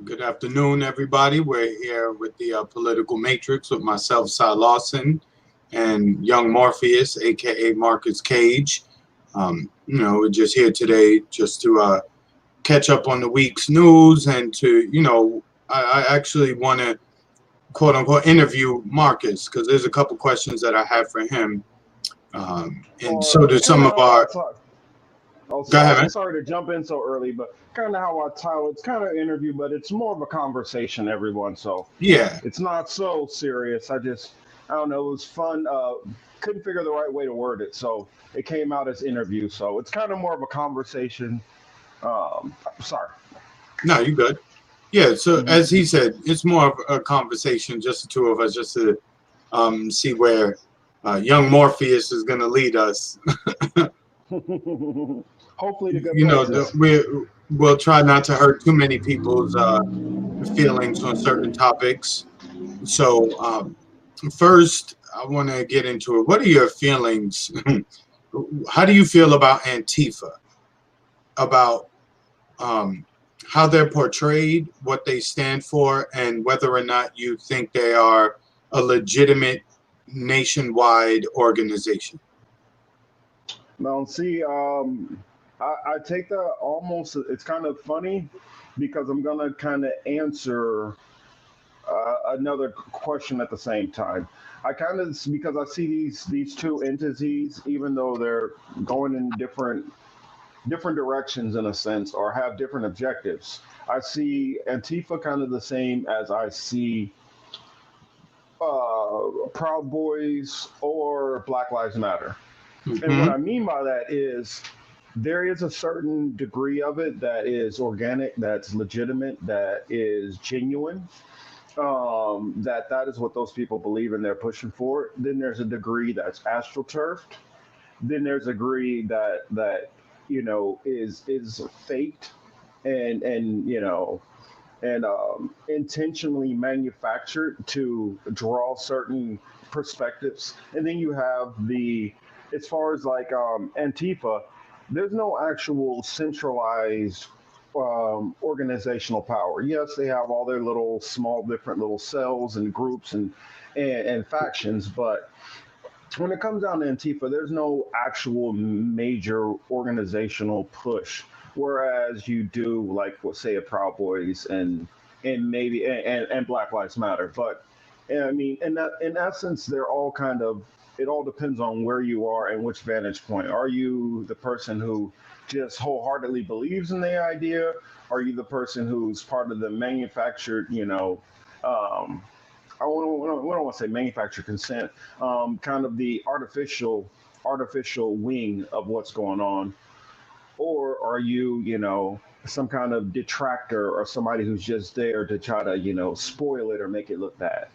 Good afternoon, everybody. We're here with the Political Matrix with myself, CyLawson, and Young Morpheus, aka Marcus Cage. We're just here today just to catch up on the week's news and to, I actually want to quote unquote interview Marcus because there's a couple questions that I have for him. And so do Or some kind of of how I our. talk. Oh, Go ahead, man. sorry to jump in so early, but kind of how I title. It's kind of interview, but it's more of a conversation, everyone. So Yeah. it's not so serious. I don't know, it was fun. Couldn't figure the right way to word it, so it came out as interview. So it's kind of more of a conversation. Sorry. No, you good. Yeah, so Hmm. as he said, it's more of a conversation, just the two of us, just to see where young Morpheus is going to lead us. Hopefully, to good You know, places. we'll try not to hurt too many people's feelings on certain topics. So, first, I want to get into it. What are your feelings? How do you feel about Antifa? About um, how they're portrayed, what they stand for, and whether or not you think they are a legitimate nationwide organization. Now, see, I take that almost. It's kind of funny because I'm gonna kind of answer another question at the same time. I kind of because I see these two entities, even though they're going in different directions in a sense, or have different objectives. I see Antifa kind of the same as I see Proud Boys or Black Lives Matter. And what Hmm. I mean by that is there is a certain degree of it that is organic, that's legitimate, that is genuine. That is what those people believe and they're pushing for. Then there's a degree that's astroturfed. Then there's a degree that is faked and intentionally manufactured to draw certain perspectives. And then you have as far as like Antifa, there's no actual centralized organizational power. Yes, they have all their little small different little cells and groups and factions, but when it comes down to Antifa, there's no actual major organizational push. Whereas you do like what say a Proud Boys and maybe and Black Lives Matter. But I mean, in essence, they're all kind of. It all depends on where you are and which vantage point. Are you the person who just wholeheartedly believes in the idea? Are you the person who's part of the manufactured, um, we don't want to say manufactured consent, kind of the artificial wing of what's going on, or are you, some kind of detractor or somebody who's just there to try to, spoil it or make it look bad?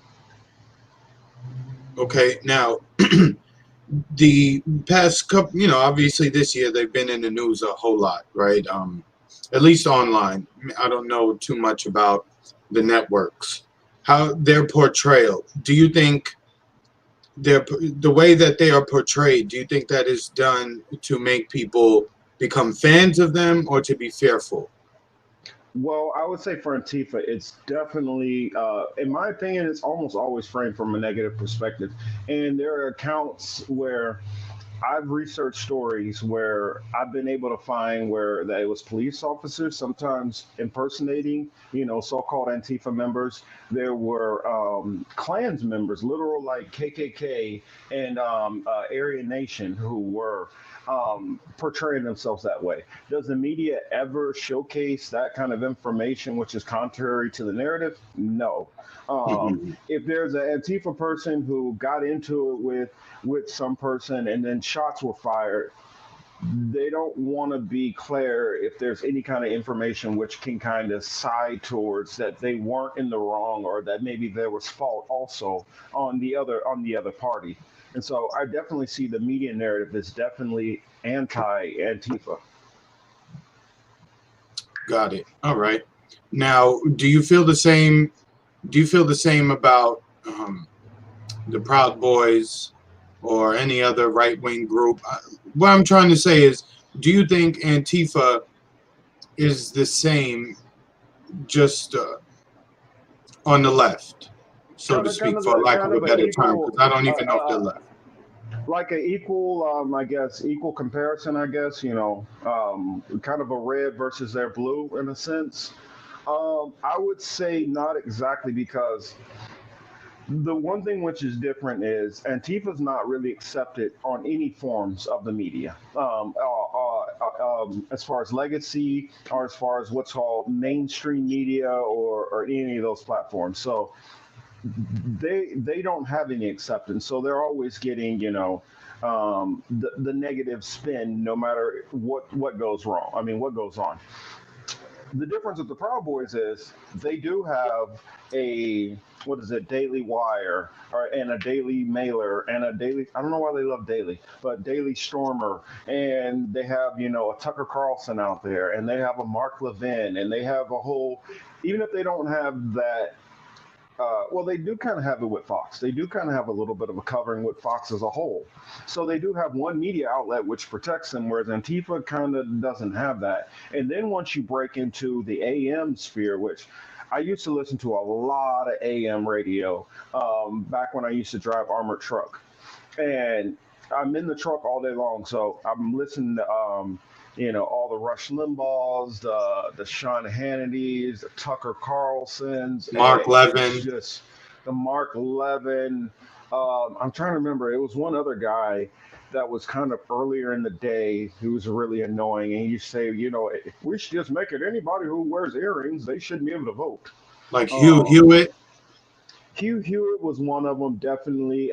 Okay, now the past couple, obviously this year they've been in the news a whole lot, right? At least online. I don't know too much about the networks, how their portrayal. Do you think the way that they are portrayed? Do you think that is done to make people become fans of them or to be fearful? Well, I would say for Antifa, it's definitely, in my opinion, it's almost always framed from a negative perspective. And there are accounts where I've researched stories where I've been able to find where that it was police officers sometimes impersonating, so-called Antifa members. There were Klans members, literal like KKK and Aryan Nation, who were portraying themselves that way. Does the media ever showcase that kind of information, which is contrary to the narrative? No. Mhm. If there's an Antifa person who got into it with some person and then shots were fired, they don't want to be clear if there's any kind of information which can kind of side towards that they weren't in the wrong or that maybe there was fault also on the other party. And so I definitely see the media narrative is definitely anti Antifa. Got it. All right. Now, do you feel the same about the Proud Boys or any other right wing group? What I'm trying to say is, do you think Antifa is the same just on the left, so to speak, for lack kind of a of an better term, because equal, I don't even know if they're left. like an equal, I guess, equal comparison. I guess kind of a red versus their blue in a sense. I would say not exactly because the one thing which is different is Antifa's not really accepted on any forms of the media, as far as legacy or as far as what's called mainstream media or any of those platforms. So they don't have any acceptance. So they're always getting the negative spin no matter what goes wrong. I mean, what goes on. The difference with the Proud Boys is they do have a what is it, Daily Wire or and a Daily Mailer and a Daily. I don't know why they love Daily, but Daily Stormer, and they have a Tucker Carlson out there, and they have a Mark Levin, and they have a whole. Even if they don't have that well, they do kind of have it with Fox. They do kind of have a little bit of a covering with Fox as a whole. So they do have one media outlet which protects them, whereas Antifa kind of doesn't have that. And then once you break into the AM sphere, which I used to listen to a lot of AM radio back when I used to drive armored truck, and I'm in the truck all day long, so I'm listening to all the Rush Limbaughs, the Sean Hannitys, the Tucker Carlsons, Mark and it's Levin, just the Mark Levin. I'm trying to remember. It was one other guy that was kind of earlier in the day who was really annoying, and you say, we should just make it anybody who wears earrings, they shouldn't be able to vote. like Hugh Um, Hewitt. Hugh Hewitt was one of them, definitely.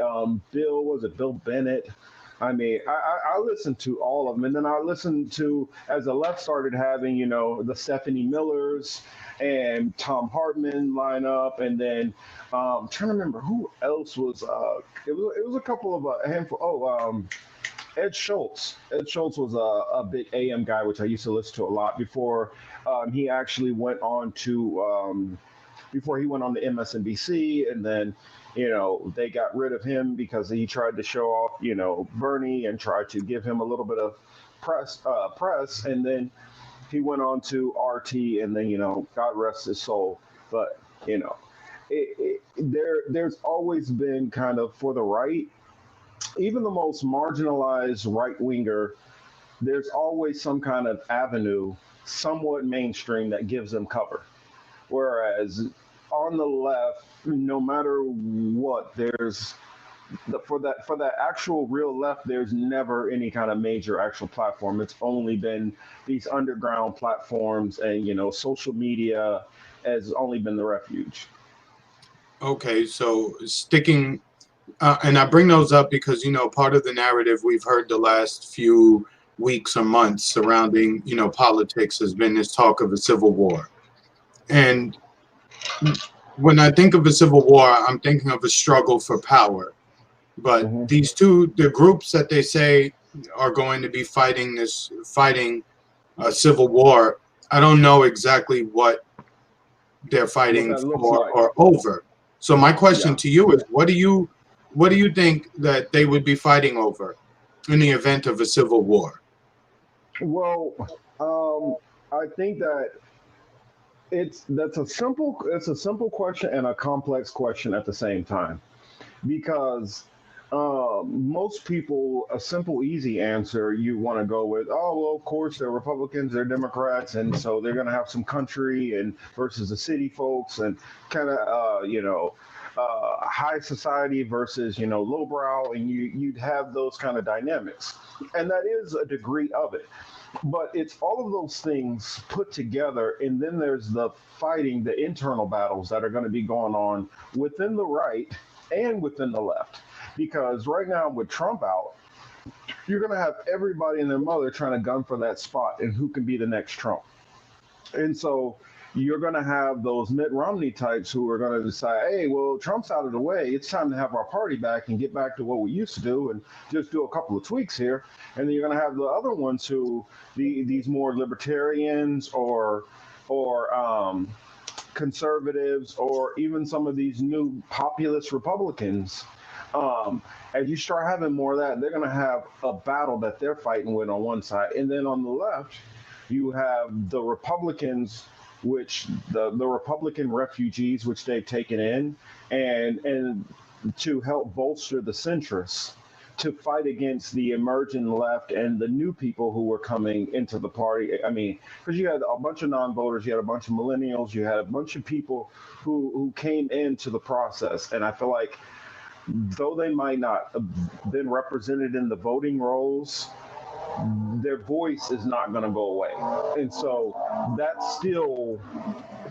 Bill was it Bill Bennett? I mean, I listened to all of them, and then I listened to as the left started having, the Stephanie Millers and Tom Hartman line up, and then I'm trying to remember who else was. It was a couple of a handful. Oh, Ed Schultz. Ed Schultz was a big AM guy, which I used to listen to a lot before he actually went on to. Before he went on to MSNBC, and then they got rid of him because he tried to show off Bernie and tried to give him a little bit of press, and then he went on to RT, and then God rest his soul. But there's always been kind of for the right, even the most marginalized right winger, there's always some kind of avenue, somewhat mainstream, that gives them cover. Whereas on the left, no matter what, there's for that actual real left, there's never any kind of major actual platform. It's only been these underground platforms, and social media has only been the refuge. Okay, so sticking, and I bring those up because part of the narrative we've heard the last few weeks or months surrounding politics has been this talk of a civil war. And when I think of a civil war, I'm thinking of a struggle for power. But Hmm. the groups that they say are going to be fighting a civil war, I don't know exactly what they're What fighting that looks for like. or over. So my question Yeah. to you is, what do you think that they would be fighting over in the event of a civil war? Well, I think that it's a simple question and a complex question at the same time, because most people, a simple easy answer you want to go with, oh well, of course they're Republicans, they're Democrats, and so they're going to have some country and versus the city folks, and kind of high society versus lowbrow, and you'd have those kind of dynamics, and that is a degree of it, but it's all of those things put together, and then there's the fighting, the internal battles that are going to be going on within the right and within the left, because right now with Trump out, you're going to have everybody and their mother trying to gun for that spot and who can be the next Trump. And so you're going to have those Mitt Romney types who are going to decide, hey, well, Trump's out of the way. It's time to have our party back and get back to what we used to do and just do a couple of tweaks here. And then you're going to have the other ones who, these more libertarians or conservatives, or even some of these new populist Republicans. As you start having more of that, they're going to have a battle that they're fighting with on one side. And then on the left, you have the Republicans which the Republican refugees, which they've taken in, and to help bolster the centrists to fight against the emerging left and the new people who were coming into the party. I mean, because you had a bunch of non-voters, you had a bunch of millennials, you had a bunch of people who came into the process, and I feel like though they might not have been represented in the voting rolls, their voice is not going to go away. And so that's still,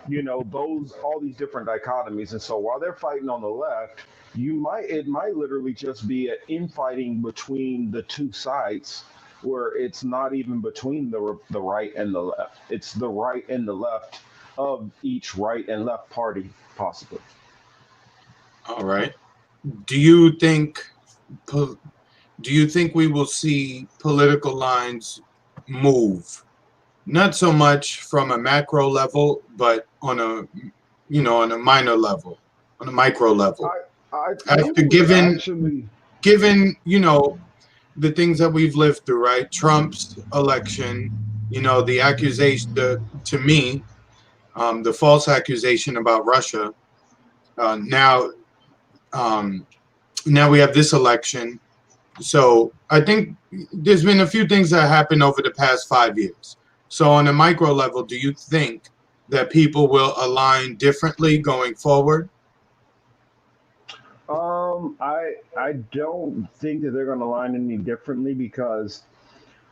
those all these different dichotomies. And so while they're fighting on the left, it might literally just be an infighting between the two sides, where it's not even between the right and the left. It's the right and the left of each right and left party, possibly. All right. Do you think do you think we will see political lines move? Not so much from a macro level, but on a on a minor level, on a micro level. I think After we actually. given the things that we've lived through, right? Trump's election, the accusation, to me, the false accusation about Russia. Now, um, now we have this election. So I think there's been a few things that happened over the past 5 years. So on a micro level, do you think that people will align differently going forward? I don't think that they're going to line any differently because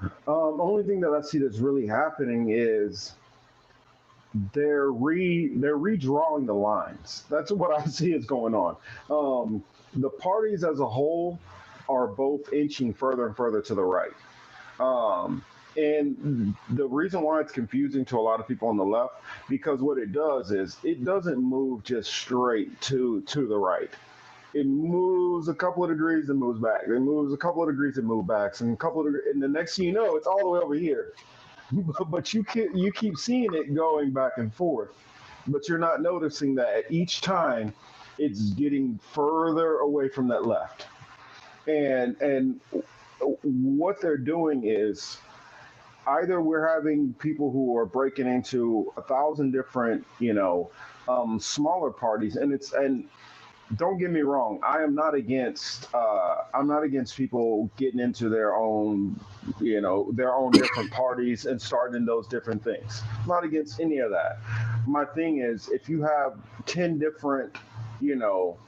the only thing that I see that's really happening is they're redrawing the lines. That's what I see is going on. The parties as a whole are both inching further and further to the right. Um, and the reason why it's confusing to a lot of people on the left, because what it does is it doesn't move just straight to the right. It moves a couple of degrees and moves back. It moves a couple of degrees and moves back, and a couple of degrees, and the next thing you know, it's all the way over here. But you keep seeing it going back and forth, but you're not noticing that each time it's getting further away from that left. And what they're doing is either we're having people who are breaking into 1,000 different, smaller parties, and don't get me wrong, I'm not against people getting into their own different parties and starting those different things. I'm not against any of that. My thing is, if you have 10 different, you know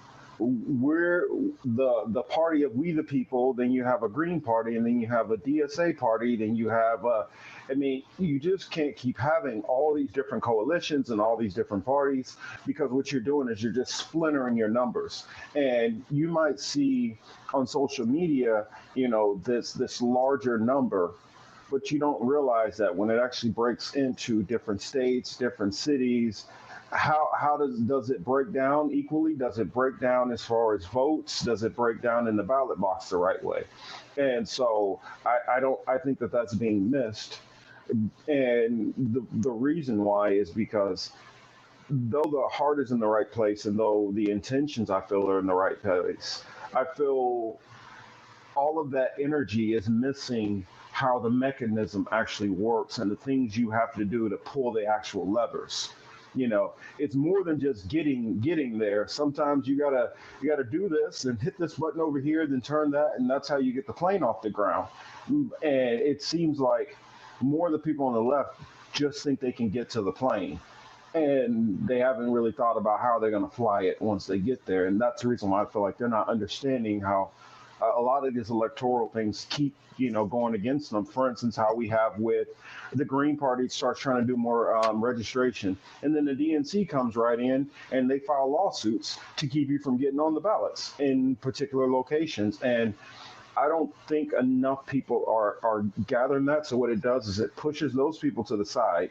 we're the party of we the people, then you have a green party, and then you have a DSA party, then you have I mean, you just can't keep having all these different coalitions and all these different parties, because what you're doing is you're just splintering your numbers. And you might see on social media, this larger number, but you don't realize that when it actually breaks into different states, different cities, how does it break down equally? Does it break down as far as votes? Does it break down in the ballot box the right way? And so I don't I think that that's being missed. And the reason why is because though the heart is in the right place and though the intentions I feel are in the right place, I feel all of that energy is missing how the mechanism actually works and the things you have to do to pull the actual levers. It's more than just getting there. Sometimes you gotta do this and hit this button over here, then turn that, and that's how you get the plane off the ground. And it seems like more of the people on the left just think they can get to the plane, and they haven't really thought about how they're going to fly it once they get there. And that's the reason why I feel like they're not understanding how a lot of these electoral things keep going against them. For instance, how we have with the Green Party starts trying to do more registration, and then the DNC comes right in and they file lawsuits to keep you from getting on the ballots in particular locations. And I don't think enough people are gathering that. So what it does is it pushes those people to the side,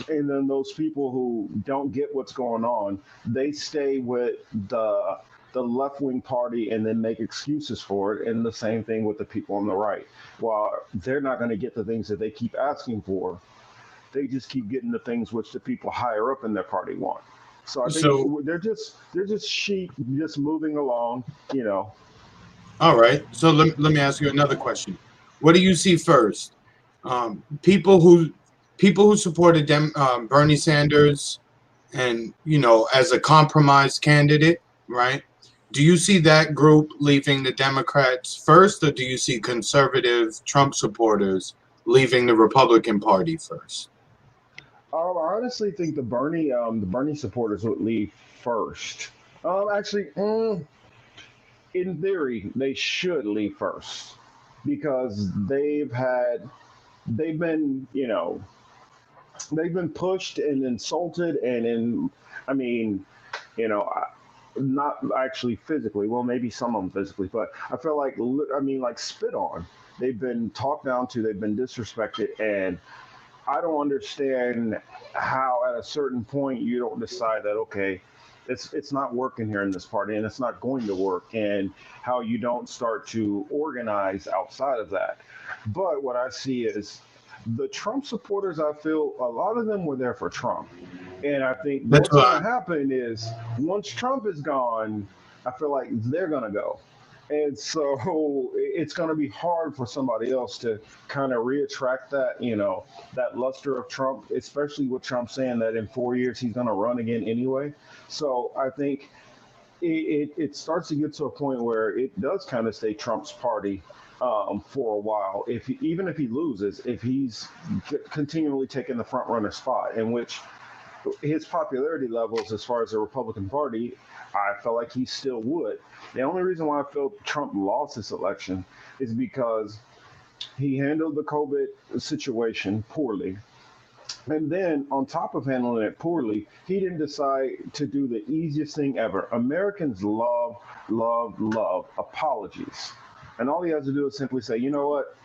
and then those people who don't get what's going on, they stay with the left wing party and then make excuses for it. And the same thing with the people on the right. While they're not going to get the things that they keep asking for, they just keep getting the things which the people higher up in their party want. So I think So, they're just sheep just moving along. all right. So let me ask you another question. What do you see first? People who people who supported Bernie Sanders, and as a compromise candidate, right? Do you see that group leaving the Democrats first, or do you see conservative Trump supporters leaving the Republican Party first? I honestly think the Bernie supporters would leave first. Actually, in theory, they should leave first because they've been, they've been pushed and insulted, and I mean, you know, not actually physically. Well, maybe some of them physically, but I feel like, like spit on. They've been talked down to. They've been disrespected, and I don't understand how at a certain point you don't decide that, okay, it's not working here in this party and it's not going to work, and how you don't start to organize outside of that. But what I see is the Trump supporters, I feel a lot of them were there for Trump. And I think That's what's going to why. happen is once Trump is gone, I feel like they're going to go. And so it's going to be hard for somebody else to kind of reattract that, that luster of Trump, especially with Trump saying that in 4 years he's going to run again anyway. So I think it starts to get to a point where it does kind of stay Trump's party for a while. Even if he loses, if he's continually taking the front runner spot, in which his popularity levels as far as the Republican Party, I felt like he still would. The only reason why I felt Trump lost this election is because he handled the COVID situation poorly. And then, on top of handling it poorly, he didn't decide to do the easiest thing ever. Americans love, love, love apologies. And all he has to do is simply say, you know what,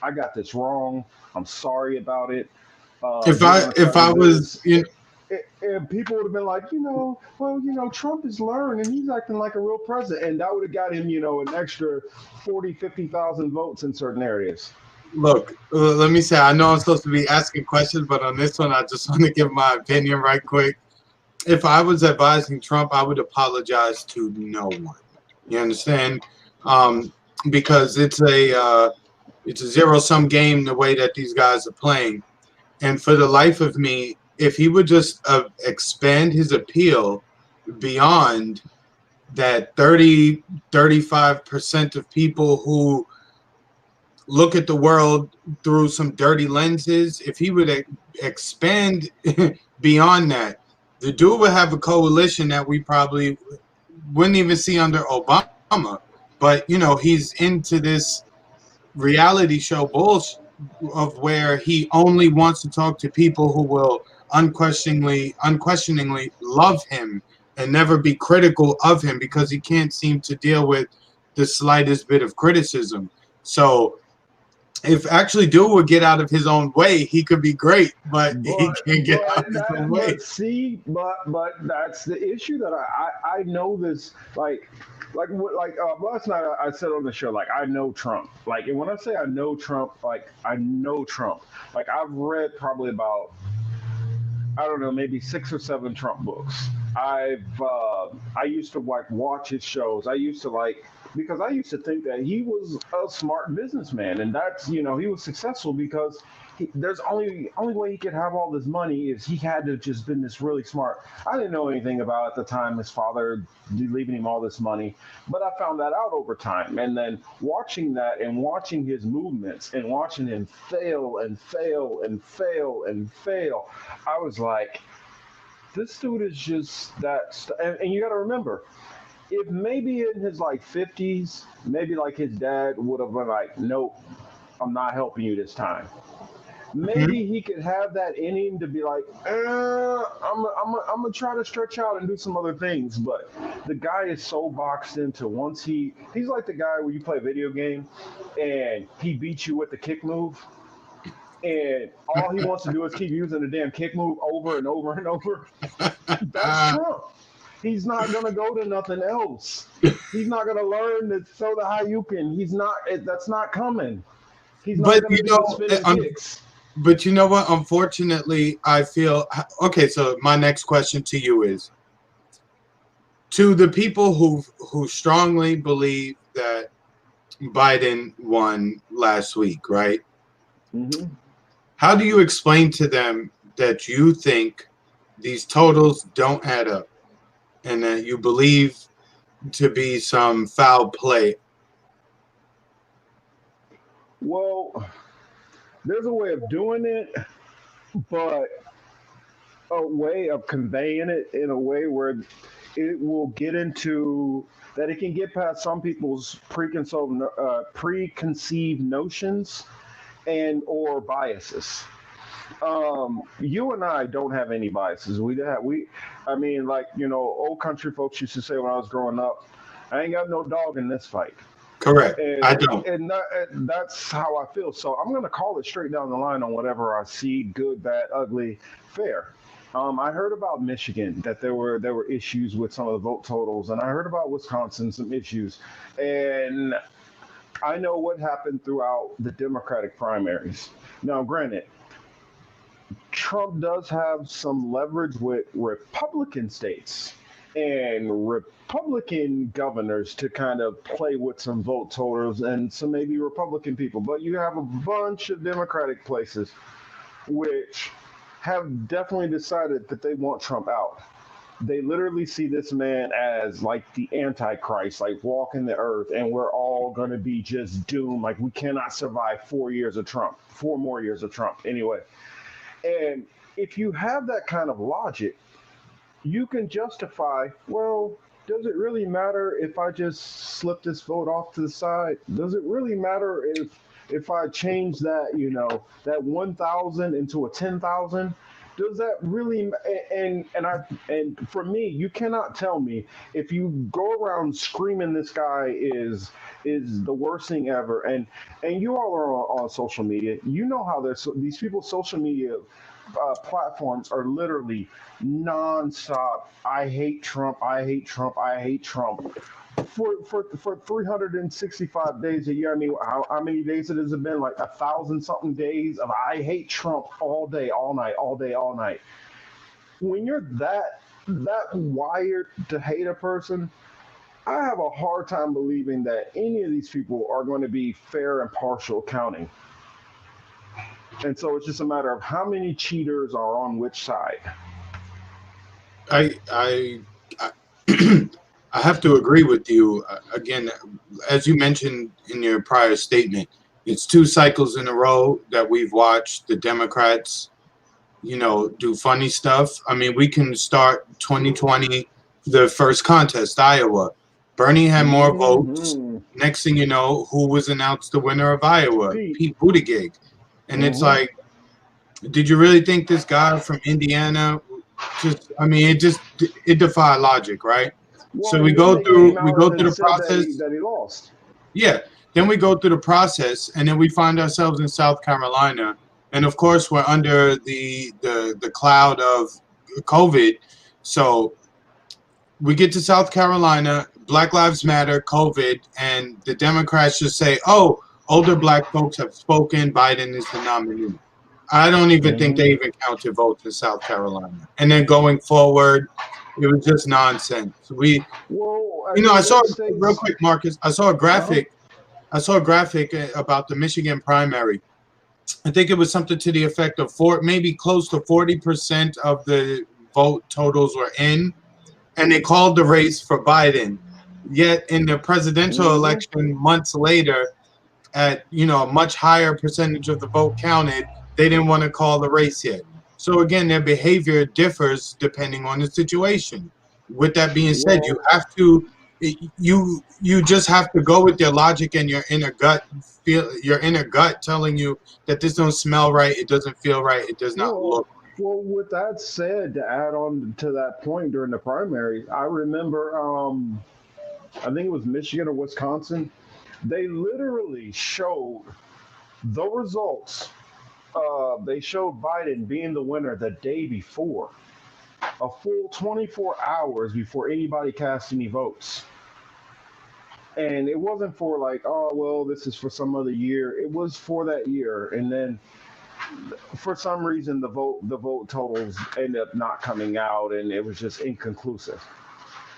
I got this wrong. I'm sorry about it. If We're I going to try if to I do was this. And people would have been like, Trump is learned and he's acting like a real president. And that would have got him, an extra 40, 50,000 votes in certain areas. look, let me say, I know I'm supposed to be asking questions, but on this one, I just want to give my opinion right quick. If I was advising Trump, I would apologize to no one. You understand? Um, because it's a zero sum game the way that these guys are playing. And for the life of me, if he would just expand his appeal beyond that 35% of people who look at the world through some dirty lenses, if he would expand beyond that, the dude would have a coalition that we probably wouldn't even see under Obama. But he's into this reality show bullshit of where he only wants to talk to people who will unquestioningly love him and never be critical of him, because he can't seem to deal with the slightest bit of criticism. So if actually dude would get out of his own way, he could be great, but he can't get out of his own way. But that's the issue that I know this, last night I said on the show, like, I know Trump, like, and when I say I know Trump, like, I know Trump, like, I've read probably about, I don't know, maybe 6 or 7 Trump books. I used to like watch his shows. I used to like, because I used to think that he was a smart businessman, and that's, he was successful because there's only way he could have all this money is he had to just been this really smart. I didn't know anything about at the time his father leaving him all this money, but I found that out over time. And then watching that and watching his movements and watching him fail and fail and fail and fail, I was like, this dude is just that. And you got to remember, if maybe in his like 50s, maybe like his dad would have been like, nope, I'm not helping you this time. Mhm. Maybe he could have that in him to be like, I'm gonna try to stretch out and do some other things. But the guy is so boxed into once he's like the guy where you play a video game and he beats you with the kick move, and all he wants to do is keep using the damn kick move over and over and over. That's Trump. He's not gonna go to nothing else. He's not gonna learn to throw the Hayukin. He's not. That's not coming. He's not but gonna do the spinning kicks. but you know what? Unfortunately, I feel okay. So my next question to you is, to the people who strongly believe that Biden won last week, right? Hmm. How do you explain to them that you think these totals don't add up and that you believe to be some foul play? Well, there's a way of doing it, but a way of conveying it in a way where it will get into that it can get past some people's preconceived notions and or biases. You and I don't have any biases. I mean, like old country folks used to say when I was growing up, I ain't got no dog in this fight, Correct. I and don't. that's how I feel. So I'm gonna call it straight down the line on whatever I see, good, bad, ugly, fair. I heard about Michigan that there were issues with some of the vote totals, and I heard about Wisconsin some issues, and I know what happened throughout the Democratic primaries. Now, granted, Trump does have some leverage with Republican states and Republican governors to kind of play with some vote totals and some maybe Republican people. But you have a bunch of Democratic places which have definitely decided that they want Trump out. They literally see this man as like the antichrist, like walking the earth, and we're all going to be just doomed. Like we cannot survive 4 years of Trump, 4 more years of Trump anyway. And if you have that kind of logic, you can justify, well, does it really matter if I just slip this vote off to the side? Does it really matter if I change that, that 1,000 into a 10,000? Does that really and for me, you cannot tell me if you go around screaming this guy is the worst thing ever, and you all are on social media. You know how these people's social media platforms are literally nonstop. I hate Trump. I hate Trump. I hate Trump. For 365 days a year. I mean, how many days it has it been? Like 1,000 something days of I hate Trump all day, all night, all day, all night. When you're that wired to hate a person, I have a hard time believing that any of these people are going to be fair and partial accounting. And so it's just a matter of how many cheaters are on which side. I I have to agree with you. Again, as you mentioned in your prior statement, it's two cycles in a row that we've watched the Democrats, do funny stuff. I mean, we can start 2020, the first contest, Iowa. Bernie had more votes. Hmm. Next thing you know, who was announced the winner of Iowa? Pete. Pete Buttigieg. And it's Hmm. like, did you really think this guy from Indiana just, I mean, it defied logic, right? Well, So and then they came we out go through and the said that he process. that he lost. Yeah. Then we go through the process and then we find ourselves in South Carolina. And of course we're under the cloud of COVID. So we get to South Carolina, Black Lives Matter, COVID, and the Democrats just say, "Oh, older black folks have spoken. Biden is the nominee." I don't even think Hmm. they even counted votes in South Carolina. And then going forward, it was just nonsense. Well, I mean, I saw what real states? quick, Marcus. I saw a Uh-huh. graphic. I saw a graphic about the Michigan primary. I think it was something to the effect of maybe close to 40% of the vote totals were in, and they called the race for Biden. Yet in the presidential Hmm. election months later, at a much higher percentage of the vote counted, they didn't want to call the race yet. So again, their behavior differs depending on the situation. With that being said, you Well, have to you just have to go with your logic and your inner gut telling you that this don't smell right, it doesn't feel right, it does not well, look well. With that said, to add on to that point during the primary, I remember, I think it was Michigan or Wisconsin. They literally showed the results. They showed Biden being the winner the day before, a full 24 hours before anybody cast any votes. And it wasn't for like, oh well, this is for some other year. It was for that year, and then for some reason the vote totals ended up not coming out, and it was just inconclusive.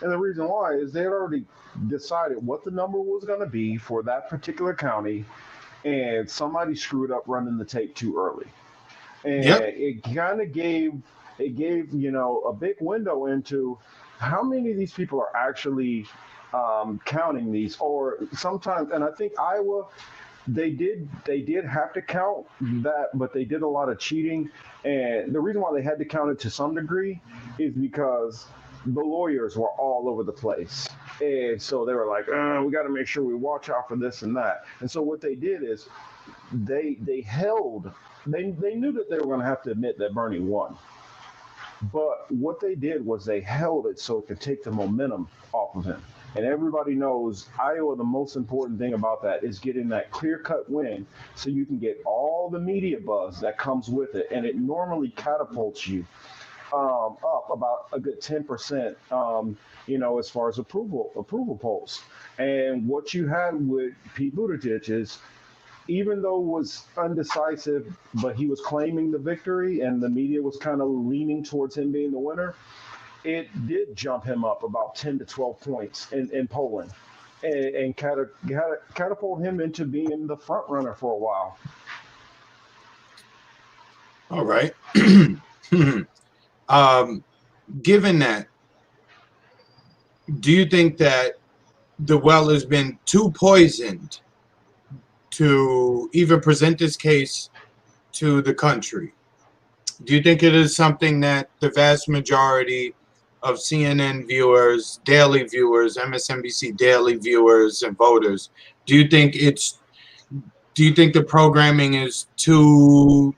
And the reason why is they had already decided what the number was going to be for that particular county, and somebody screwed up running the tape too early. and Yep. it gave a big window into how many of these people are actually counting these, or sometimes. And I think Iowa, they did have to count that, but they did a lot of cheating. And the reason why they had to count it to some degree is because the lawyers were all over the place. And so they were like, we got to make sure we watch out for this and that. And so what they did is they held, they knew that they were going to have to admit that Bernie won. But what they did was they held it so it could take the momentum off of him. And everybody knows Iowa, the most important thing about that is getting that clear cut win so you can get all the media buzz that comes with it. And it normally catapults you up about a good 10%, as far as approval polls. And what you had with Pete Buttigieg is, even though it was undecisive, but he was claiming the victory and the media was kind of leaning towards him being the winner, it did jump him up about 10 to 12 points in polling, and catapult him into being the front runner for a while. All right. Given that, do you think that the well has been too poisoned to even present this case to the country? Do you think it is something that the vast majority of CNN viewers, daily viewers, MSNBC daily viewers, and voters, do you think the programming is too?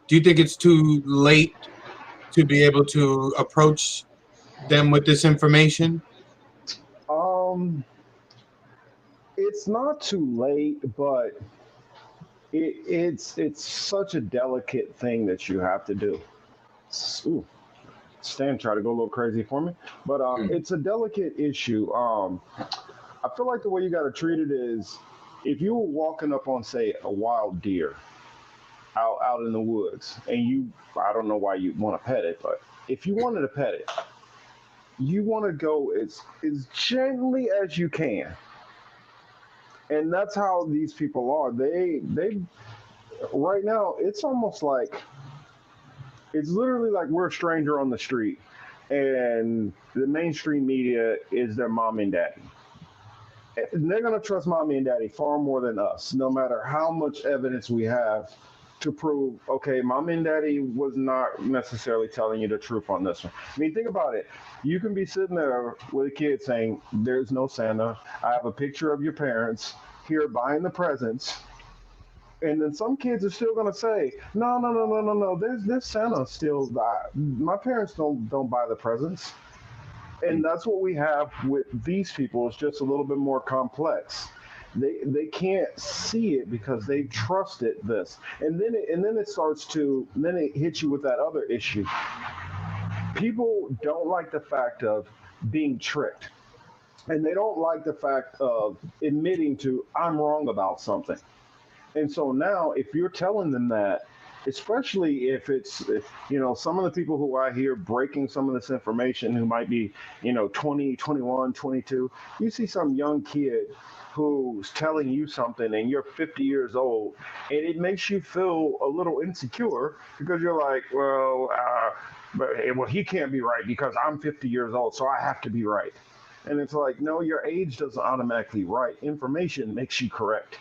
Do you think it's too late to be able to approach them with this information? Um, it's not too late, but it's such a delicate thing that you have to do. Ooh, Stan tried to go a little crazy for me, but Mm. it's a delicate issue. I feel like the way you got to treat it is, if you were walking up on, say, a wild deer out in the woods, and I don't know why you want to pet it, but if you wanted to pet it, you want to go as gently as you can. And that's how these people are. They right now, it's almost like, it's literally like we're a stranger on the street, and the mainstream media is their mom and daddy. And they're going to trust mommy and daddy far more than us, no matter how much evidence we have to prove, okay, mom and daddy was not necessarily telling you the truth on this one. I mean, think about it. You can be sitting there with a kid saying, there's no Santa. I have a picture of your parents here buying the presents. And then some kids are still going to say, no, no, no, no, no, no. There's Santa still. My parents don't buy the presents. And that's what we have with these people. It's just a little bit more complex. They can't see it because they've trusted this, and then it hits you with that other issue. People don't like the fact of being tricked, and they don't like the fact of admitting to, I'm wrong about something. And so now, if you're telling them that, especially if it's, some of the people who I hear breaking some of this information, who might be, 20, 21, 22, you see some young kid who's telling you something and you're 50 years old, and it makes you feel a little insecure because you're like, well, he can't be right because I'm 50 years old, so I have to be right. And it's like, no, your age doesn't automatically right. Information makes you correct.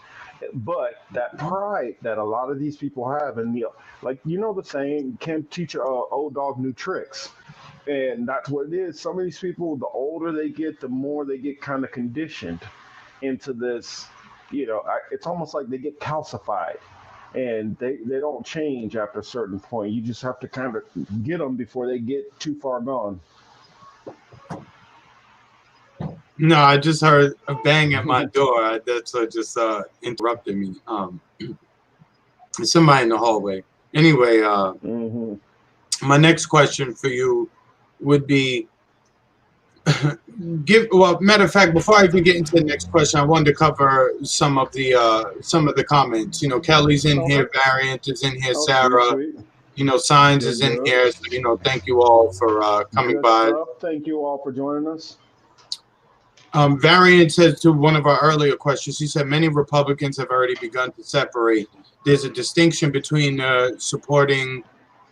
But that pride that a lot of these people have, and like, the saying, can't teach a old dog new tricks. And that's what it is. Some of these people, the older they get, the more they get kind of conditioned into this. It's almost like they get calcified, and they don't change after a certain point. You just have to kind of get them before they get too far gone. No, I just heard a bang at my door. That's what just interrupted me. Somebody in the hallway. Anyway, Hmm. my next question for you would be, matter of fact, before I even get into the next question, I wanted to cover some of the comments. Kelly's in Okay. here, Variant is in here, Oh, sweet, Sarah, sweet. Signs Good, is in good. here. So, thank you all for coming Good by. stuff. Thank you all for joining us. Variant says, to one of our earlier questions, he said many Republicans have already begun to separate there's a distinction between supporting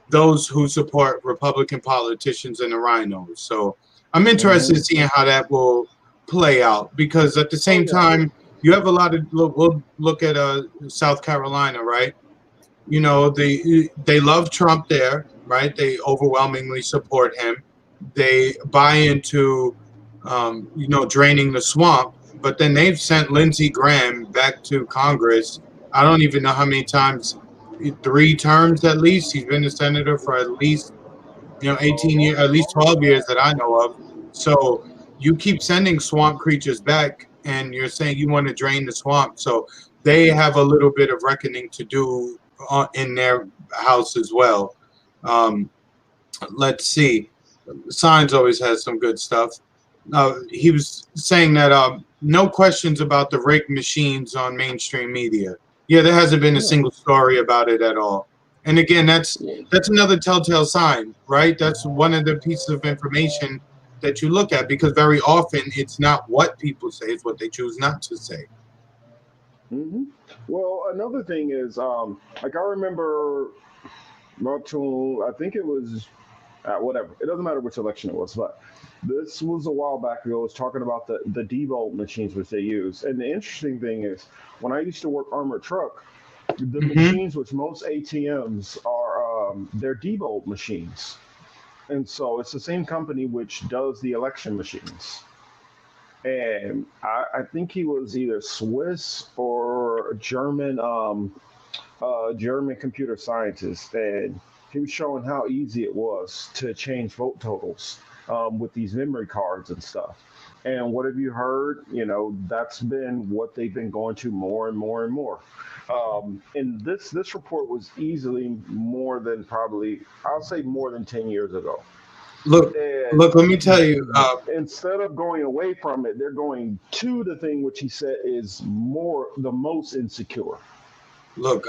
those who support Republican politicians and the rhinos. So I'm interested Hmm. in seeing how that will play out because at the Oh same yeah. time, you have a lot of we'll look at South Carolina, right? You know, they love Trump there, right? They overwhelmingly support him. They buy into, draining the swamp. But then they've sent Lindsey Graham back to Congress. I don't even know how many times, 3 terms at least. He's been a senator for at least 18 years, at least 12 years that I know of. So you keep sending swamp creatures back, and you're saying you want to drain the swamp. So they have a little bit of reckoning to do in their house as well. Um, let's see. Signs always has some good stuff. He was saying that no questions about the rigged machines on mainstream media. Yeah, there hasn't been a Yeah. single story about it at all. And again, Yeah. that's another telltale sign, right? That's one of the pieces of information that you look at because very often it's not what people say; it's what they choose not to say. Hmm. Well, another thing is, like I remember not too, I think it was whatever. It doesn't matter which election it was, but this was a while back ago. I was talking about the D-Volt machines which they use. And the interesting thing is, when I used to work armored truck, the Hmm. machines which most ATMs are, they're D-Volt machines. And so it's the same company which does the election machines. And I think he was either Swiss or German, German computer scientist, and he was showing how easy it was to change vote totals with these memory cards and stuff. And what have you heard? You know, that's been what they've been going to more and more and more. And this report was easily more than probably, I'll say more than 10 years ago. Look, And look. Let me tell you. instead of going away from it, they're going to the thing which he said is more the most insecure. Look,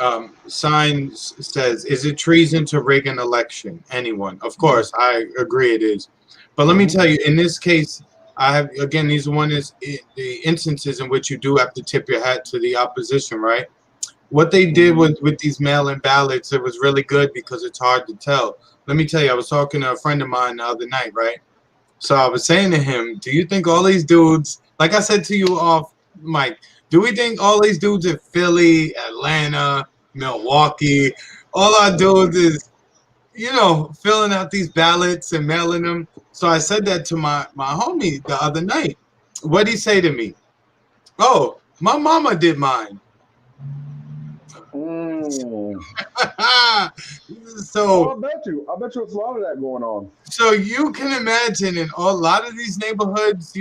Signs says, is it treason to rig an election? Anyone? Of course, I agree it is. But let me Hmm. tell you, in this case, I have, again, these one is the instances in which you do have to tip your hat to the opposition, right? What they did Hmm. with these mail-in ballots, it was really good because it's hard to tell. Let me tell you, I was talking to a friend of mine the other night, right? So I was saying to him, do you think all these dudes, like I said to you off Mike, do we think all these dudes in Philly, Atlanta, Milwaukee, all our dudes is, filling out these ballots and mailing them? So I said that to my homie the other night. What'd he say to me? Oh, my mama did mine. Mm. Oh, so I bet you. I bet you it's a lot of that going on. So you can imagine in a lot of these neighborhoods,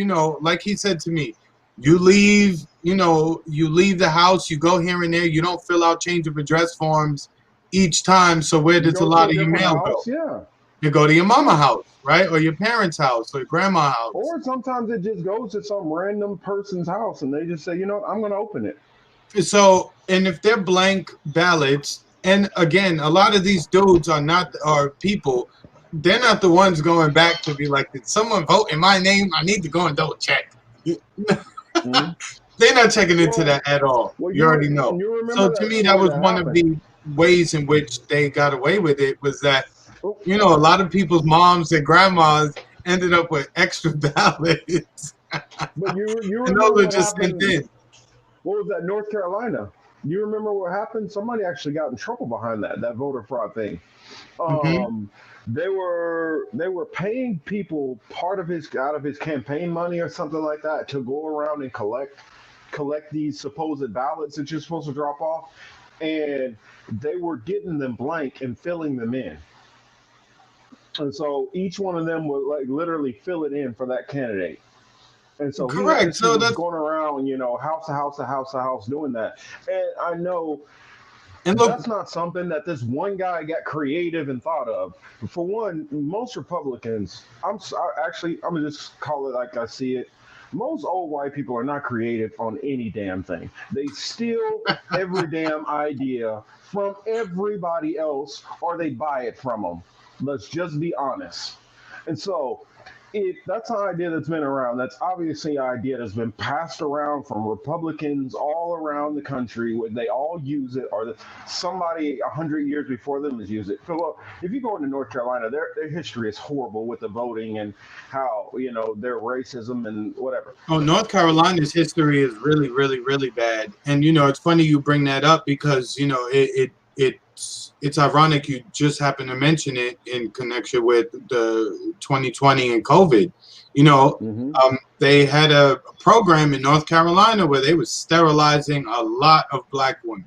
like he said to me, you leave the house, you go here and there, you don't fill out change of address forms each time. So where You does a go to lot a of your different mail house, go? yeah. You go to your mama house, right? Or your parents' house or your grandma house. Or sometimes it just goes to some random person's house and they just say, you know what, I'm going to open it. So, and if they're blank ballots, and again, a lot of these dudes are people, they're not the ones going back to be like, did someone vote in my name? I need to go and double check. Hmm. They're not checking into Well, that at all. well, You already know. you So remember to that me, that story was that one of happened. the ways in which they got away with it was that, Oh, a lot of people's moms and grandmas ended up with extra ballots. but you And those remember are what just sent happened? in. What was that, North Carolina? You remember what happened? Somebody actually got in trouble behind that voter fraud thing. Hmm. um they were paying people part of his out of his campaign money or something like that to go around and collect these supposed ballots that you're supposed to drop off, and they were getting them blank and filling them in. And so each one of them would like literally fill it in for that candidate. And so he Correct. actually So was that's going around, house to house to house to house doing that. And I know and look, that's not something that this one guy got creative and thought of. For one, most Republicans, I'm gonna just call it like I see it. Most old white people are not creative on any damn thing. They steal every damn idea from everybody else, or they buy it from them. Let's just be honest. And so, That's an idea that's been around. That's obviously an idea that's been passed around from Republicans all around the country. Where they all use it, or that somebody 100 years before them has used it. So, look, if you go into North Carolina, their history is horrible with the voting and how their racism and whatever. Oh, North Carolina's history is really, really, really bad. And it's funny you bring that up because it's ironic you just happen to mention it in connection with the 2020 and COVID. Hmm. They had a program in North Carolina where they were sterilizing a lot of black women.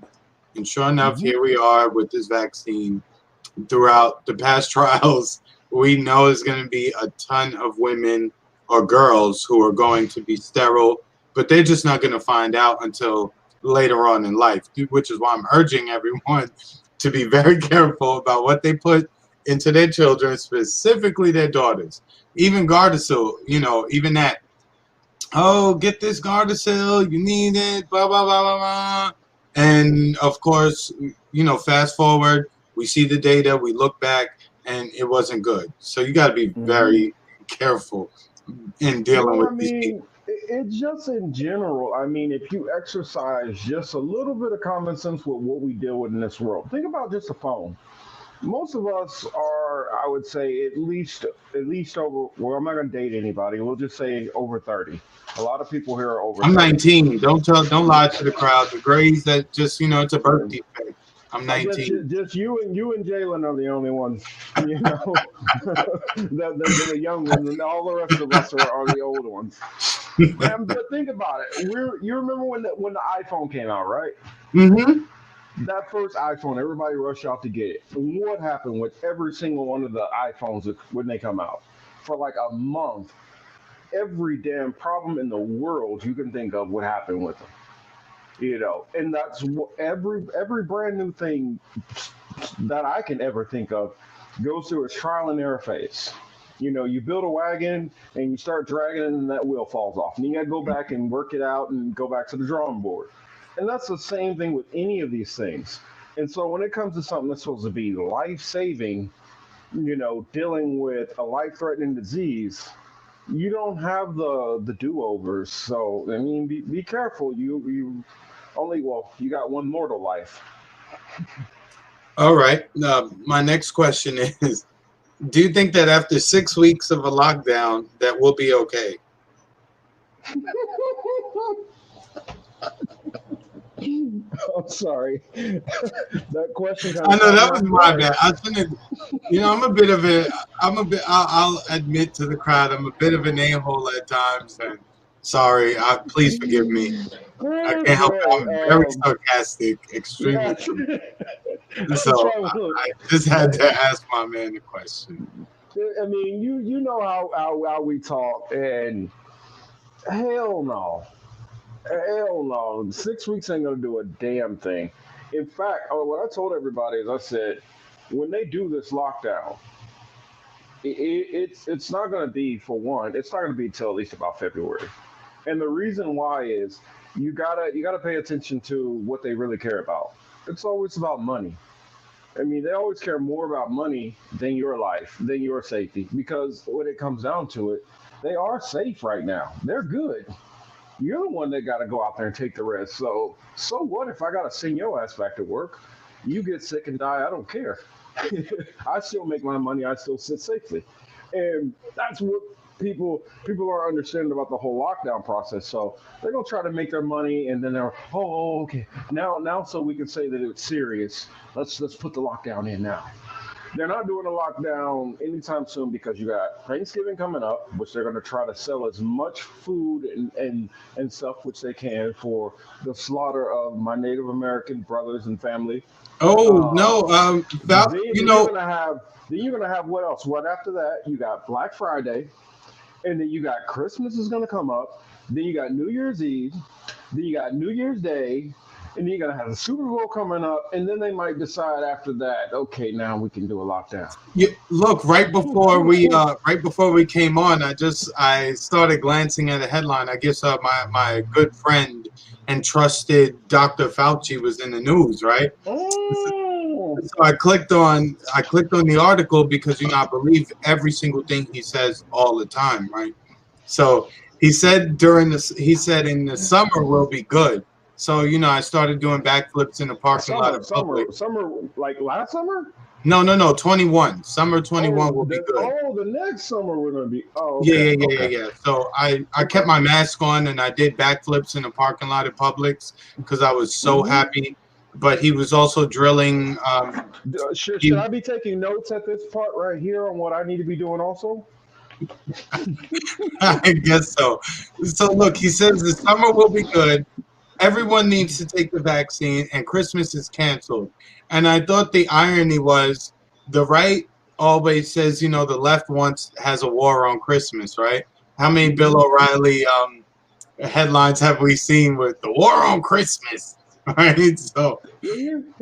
And sure enough, Hmm. here we are with this vaccine. Throughout the past trials, we know there's going to be a ton of women or girls who are going to be sterile, but they're just not going to find out until later on in life, which is why I'm urging everyone to be very careful about what they put into their children, specifically their daughters. Even Gardasil, even that. Oh, get this Gardasil, you need it, blah, blah, blah, blah, blah. And of course, fast forward, we see the data, we look back, and it wasn't good. So you got to be Hmm. very careful in dealing Well, with I these people. mean, it's just in general. I mean, if you exercise just a little bit of common sense with what we deal with in this world, think about just a phone. Most of us are, I would say, at least over. Well, I'm not going to date anybody. We'll just say over 30. A lot of people here are over I'm 30. 19. Don't lie to the crowd. The grades that just, it's a birth Um, defect. I'm I guess 19. just you and Jalen are the only ones, the young ones, and all the rest of us are the old ones. But think about it. You remember when the iPhone came out, right? Mm-hmm. That first iPhone, everybody rushed out to get it. And what happened with every single one of the iPhones when they come out? For like a month, every damn problem in the world you can think of would happen with them. And that's what every brand new thing that I can ever think of goes through a trial and error phase. You build a wagon and you start dragging it and that wheel falls off. And you got to go back and work it out and go back to the drawing board. And that's the same thing with any of these things. And so when it comes to something that's supposed to be life saving, dealing with a life threatening disease, you don't have the do overs. So I mean, be careful. You only you got one mortal life. All right. My next question is, do you think that after 6 weeks of a lockdown that we'll be okay? I'm sorry. That question kind I of know caught me that was off my guard. bad. I shouldn't. I'm a bit of a. I'm a bit. I'll admit to the crowd. I'm a bit of an a-hole at times, and sorry. Please forgive me. I can't help it. Okay. I'm very sarcastic, Yeah. extremely so. That's So right. Look, I just had to ask my man a question. I mean, you know how we talk, and hell no, hell no. 6 weeks ain't gonna do a damn thing. In fact, what I told everybody is, I said, when they do this lockdown, it's not gonna be, for one, it's not gonna be till at least about February. And the reason why is you gotta pay attention to what they really care about. It's always about money. I mean, they always care more about money than your life, than your safety. Because when it comes down to it, they are safe right now. They're good. You're the one that got to go out there and take the risk. So what if I got to send your ass back to work? You get sick and die. I don't care. I still make my money. I still sit safely, and that's what people are understanding about the whole lockdown process. So they're gonna try to make their money, and then they're, okay, now so we can say that it's serious. Let's put the lockdown in now. They're not doing a lockdown anytime soon because you got Thanksgiving coming up, which they're going to try to sell as much food and stuff which they can for the slaughter of my Native American brothers and family. Oh Uh, no, then you're gonna have what else? What after that? You got Black Friday, and then you got Christmas is gonna come up. Then you got New Year's Eve. Then you got New Year's Day, and then you're gonna have the Super Bowl coming up, and then they might decide after that, okay, now we can do a lockdown. look, right before we came on, I started glancing at a headline. I guess my good friend and trusted Dr. Fauci was in the news, right? So I clicked on the article because I believe every single thing he says all the time, right? So he said in the summer will be good. So I started doing backflips in the parking lot Summer, of Publix. summer, summer, like last summer. No, 21. Summer Oh, 21 will be good. the next summer we're gonna be. Oh, Yeah, okay, yeah, yeah, okay, yeah, yeah. So I kept okay. my mask on and I did backflips in the parking lot of Publix because I was so Hmm. happy. But he was also drilling. Should He I be taking notes at this part right here on what I need to be doing also? I guess so. So look, he says the summer will be good. Everyone needs to take the vaccine, and Christmas is canceled. And I thought the irony was the right always says, the left wants has a war on Christmas, right? How many Bill Hmm. O'Reilly headlines have we seen with the war on Christmas? Right? So Well,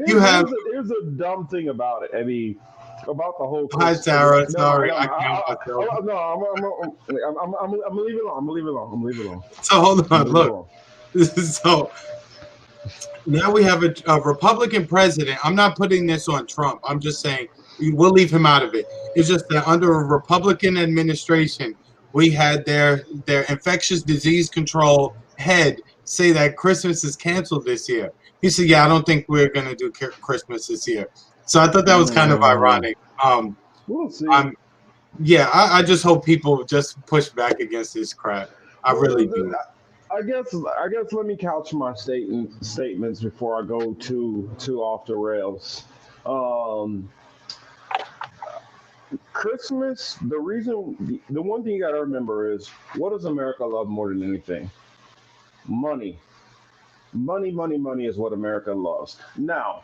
you have here's a dumb thing about it. I mean, about the whole hi Chris. Sarah. Never mind, Sorry, never I mind. can't help myself. No, I'm gonna leave it alone. I'm gonna leave it alone. I'm gonna leave it alone. So hold I'm on, gonna leave it look. alone. So now we have a Republican president. I'm not putting this on Trump. I'm just saying we'll leave him out of it. It's just that under a Republican administration, we had their infectious disease control head say that Christmas is canceled this year. He said, "Yeah, I don't think we're gonna do Christmas this year." So I thought that was kind of Mm, ironic. Um, we'll see. I'm yeah, I just hope people just push back against this crap. I Well, really do. I guess let me couch my statements before I go too off the rails. Um, Christmas. The one thing you got to remember is what does America love more than anything? Money. Money, money, money is what America loves. Now,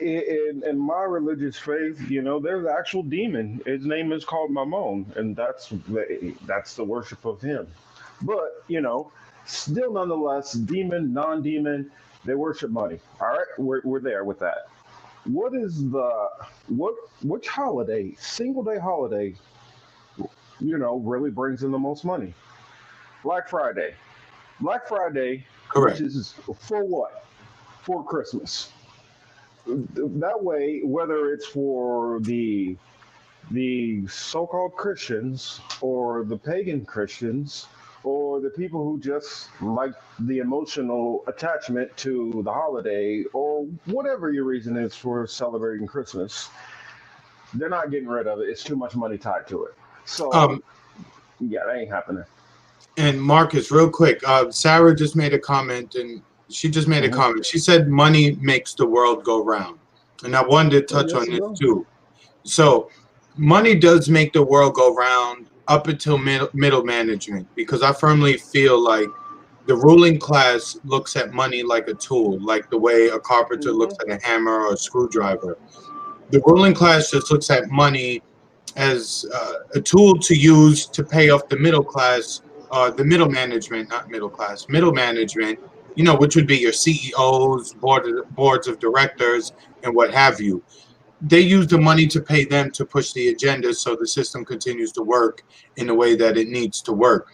in my religious faith, there's an actual demon. His name is called Mammon, and that's the worship of him. But still, nonetheless, demon, non-demon, they worship money. All right, we're there with that. What is the what which holiday, single day holiday, really brings in the most money? Black Friday. Black Friday, which Correct. is for what? For Christmas. That way, whether it's for the so-called Christians or the pagan Christians or the people who just like the emotional attachment to the holiday or whatever your reason is for celebrating Christmas, they're not getting rid of it. It's too much money tied to it. So Um, yeah, that ain't happening. And Marcus, real quick, Sarah just made a comment, and she just made a Hmm. comment. She said money makes the world go round, and I wanted to Oh touch yes, on it this does. too. So, money does make the world go round up until middle management, because I firmly feel like the ruling class looks at money like a tool, like the way a carpenter looks Hmm. at a hammer or a screwdriver. The ruling class just looks at money as a tool to use to pay off the middle class, the middle management, not middle class, middle management, which would be your CEOs, boards of directors, and what have you. They use the money to pay them to push the agenda so the system continues to work in the way that it needs to work.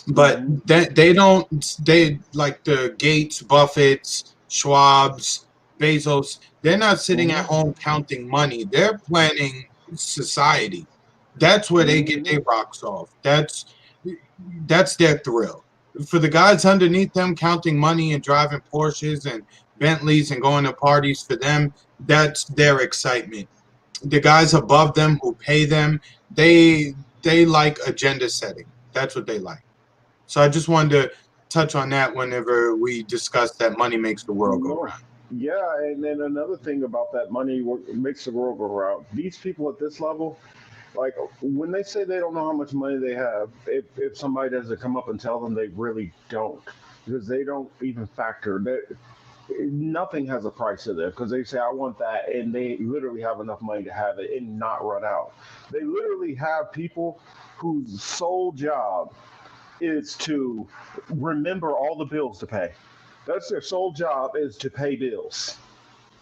But Hmm. they don't, they like the Gates, Buffetts, Schwab's, Bezos, they're not sitting at Hmm. home counting money. They're planning society. That's where they get Hmm. their rocks off. That's their thrill. For the guys underneath them counting money and driving Porsches and Bentleys and going to parties, for them, that's their excitement. The guys above them who pay them, they like agenda setting. That's what they like. So I just wanted to touch on that whenever we discuss that money makes the world go No. Yeah, and then another thing about that money makes the world go round. These people at this level, like when they say they don't know how much money they have, if somebody doesn't come up and tell them, they really don't, because they don't even factor that nothing has a price to them, because they say I want that and they literally have enough money to have it and not run out. They literally have people whose sole job is to remember all the bills to pay. That's their sole job, is to pay bills.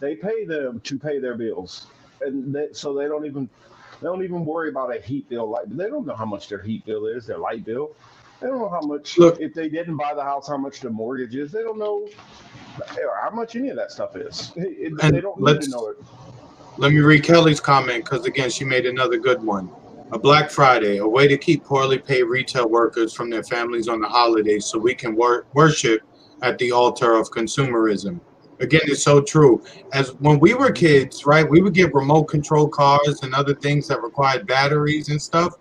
They pay them to pay their bills, and so they don't even worry about a heat bill. Like they don't know how much their heat bill is, their light bill. They don't know how much, Look, if they didn't buy the house, how much the mortgage is. They don't know. How much any of that stuff is. They And don't need to know it. let me read Kelly's comment because again, she made another good one. A Black Friday, a way to keep poorly paid retail workers from their families on the holidays so we can worship at the altar of consumerism. Again, it's so true. As when we were kids, right, we would get remote control cars and other things that required batteries and stuff.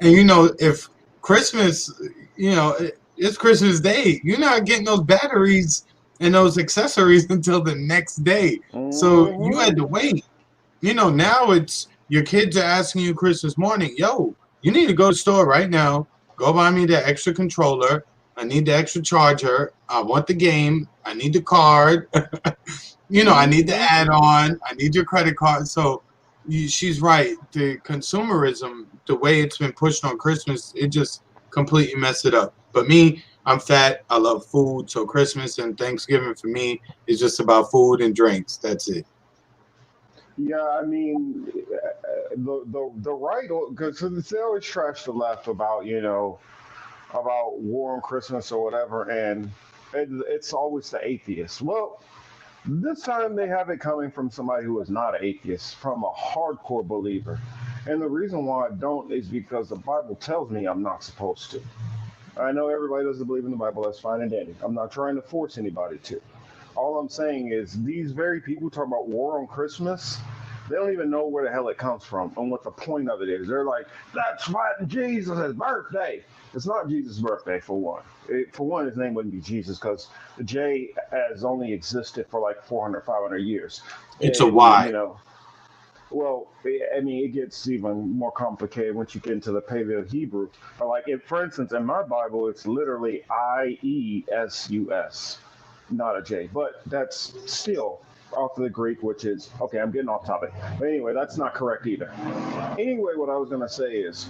And if Christmas, it's Christmas Day, you're not getting those batteries and those accessories until the next day. So you Hmm. had to wait. Now it's your kids are asking you Christmas morning, yo, you need to go to the store right now. Go buy me the extra controller. I need the extra charger. I want the game. I need the card. I need the Hmm. add-on. I need your credit card. So she's right. The consumerism, the way it's been pushed on Christmas, it just completely messed it up. But me, I'm fat. I love food. So Christmas and Thanksgiving for me is just about food and drinks. That's it. Yeah, I mean, the right, because they always trash the left about about war on Christmas or whatever, and it's always the atheists. Well, this time they have it coming from somebody who is not an atheist, from a hardcore believer. And the reason why I don't is because the Bible tells me I'm not supposed to. I know everybody doesn't believe in the Bible, that's fine and dandy. I'm not trying to force anybody to. All I'm saying is these very people talk about war on Christmas. They don't even know where the hell it comes from and what the point of it is. They're like, that's fighting Jesus' birthday. It's not Jesus' birthday, for one. For one, his name wouldn't be Jesus because the J has only existed for like 400, 500 years. It's a And, why. you know, well, I mean, it gets even more complicated once you get into the Paleo Hebrew. But like, if, for instance, in my Bible, it's literally Iesus, not a J. But that's still off of the Greek, which is okay. I'm getting off topic, but anyway, that's not correct either. Anyway, what I was gonna say is,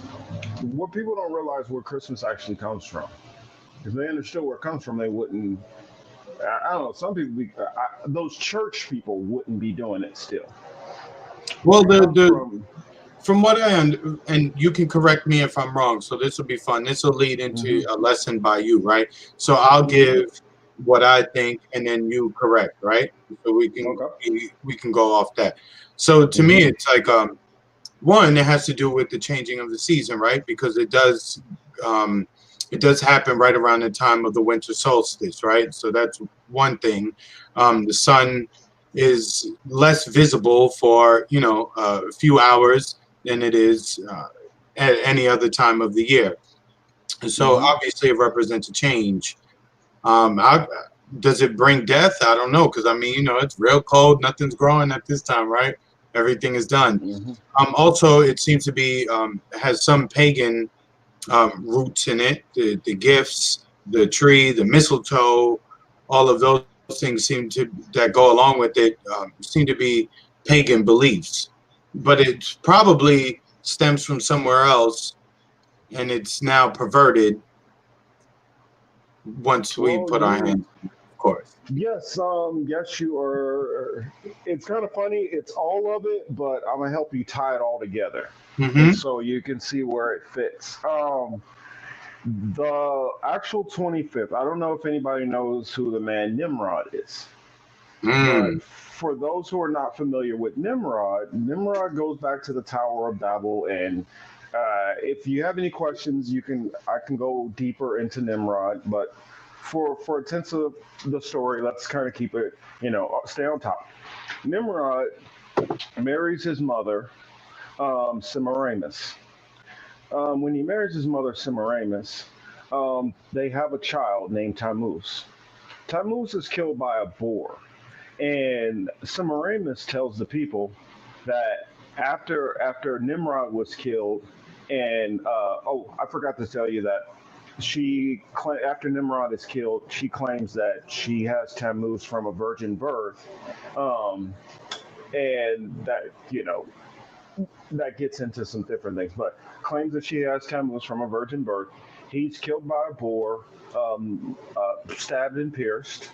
what people don't realize where Christmas actually comes from. If they understood where it comes from, they wouldn't. I don't know. Some people, those church people, wouldn't be doing it still. Well, It the comes the from. from what and you can correct me if I'm wrong. So this will be fun. This will lead into Hmm. a lesson by you, right? So I'll Hmm. give what I think, and then you correct, right? So Okay. we can go off that. So to me, Hmm. it's like one, it has to do with the changing of the season, right? Because um, it does happen right around the time of the winter solstice, right? So that's one thing. The sun is less visible for a few hours than it is at any other time of the year. And so Hmm. obviously it represents a change. Does it bring death? I don't know because I mean it's real cold. Nothing's growing at this time, right? Everything is done. Hmm. Also, it seems to be has some pagan roots in it. The gifts, the tree, the mistletoe, all of those things that go along with it seem to be pagan beliefs. But it probably stems from somewhere else, and it's now perverted once we Well, put our hands you on it, of course. yes, yes, you are. It's kind of funny. It's all of it, but I'm gonna help you tie it all together, and Mm-hmm. so you can see where it fits. The actual 25th. I don't know if anybody knows who the man Nimrod is. Mm. But for those who are not familiar with Nimrod, Nimrod goes back to the Tower of Babel, and if you have any questions, I can go deeper into Nimrod. But for a sense of the story, let's kind of keep it, stay on top. Nimrod marries his mother, Semiramis. When he marries his mother, Semiramis, they have a child named Tammuz. Tammuz is killed by a boar. And Semiramis tells the people that after Nimrod was killed, and oh, I forgot to tell you that after Nimrod is killed, she claims that she has Tammuz from a virgin birth, um, and that gets into some different things, but claims that she has Tammuz from a virgin birth. He's killed by a boar, stabbed and pierced,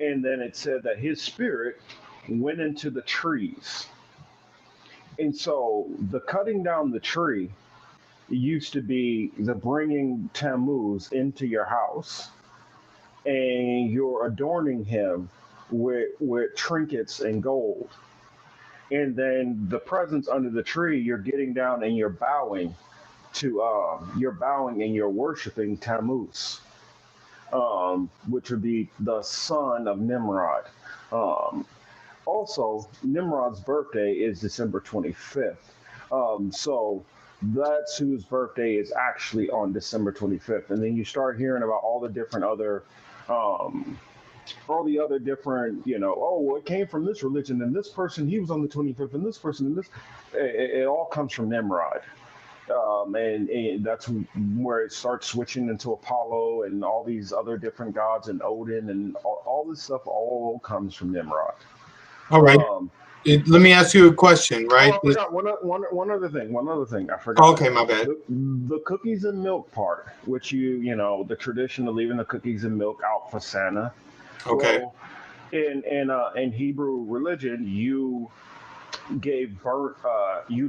and then it said that his spirit went into the trees. And so the cutting down the tree used to be the bringing Tammuz into your house and you're adorning him with trinkets and gold. And then the presents under the tree, you're getting down and you're bowing and you're worshiping Tammuz, which would be the son of Nimrod. Um, Also, Nimrod's birthday is December 25th. So that's whose birthday is actually on December 25th. And then you start hearing about um, all the other different, oh, well, it came from this religion, and this person, he was on the 25th, and this person, and this. It all comes from Nimrod. And that's where it starts switching into Apollo and all these other different gods and Odin and all this stuff all comes from Nimrod. All right. Um, Let me ask you a question, oh, right? I forgot one other thing. One other thing I Oh, forgot. okay, my bad. The cookies and milk part, which the tradition of leaving the cookies and milk out for Santa. Okay. Well, in Hebrew religion, you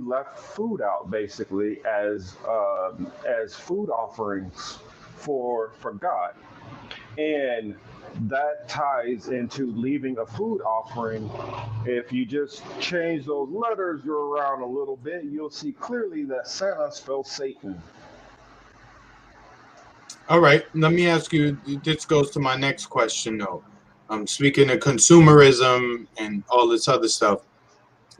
left food out basically as food offerings for God, and that ties into leaving a food offering. If you just change those letters around a little bit, you'll see clearly that Santa spells Satan. All right. Let me ask you. This goes to my next question, though. Speaking of consumerism and all this other stuff,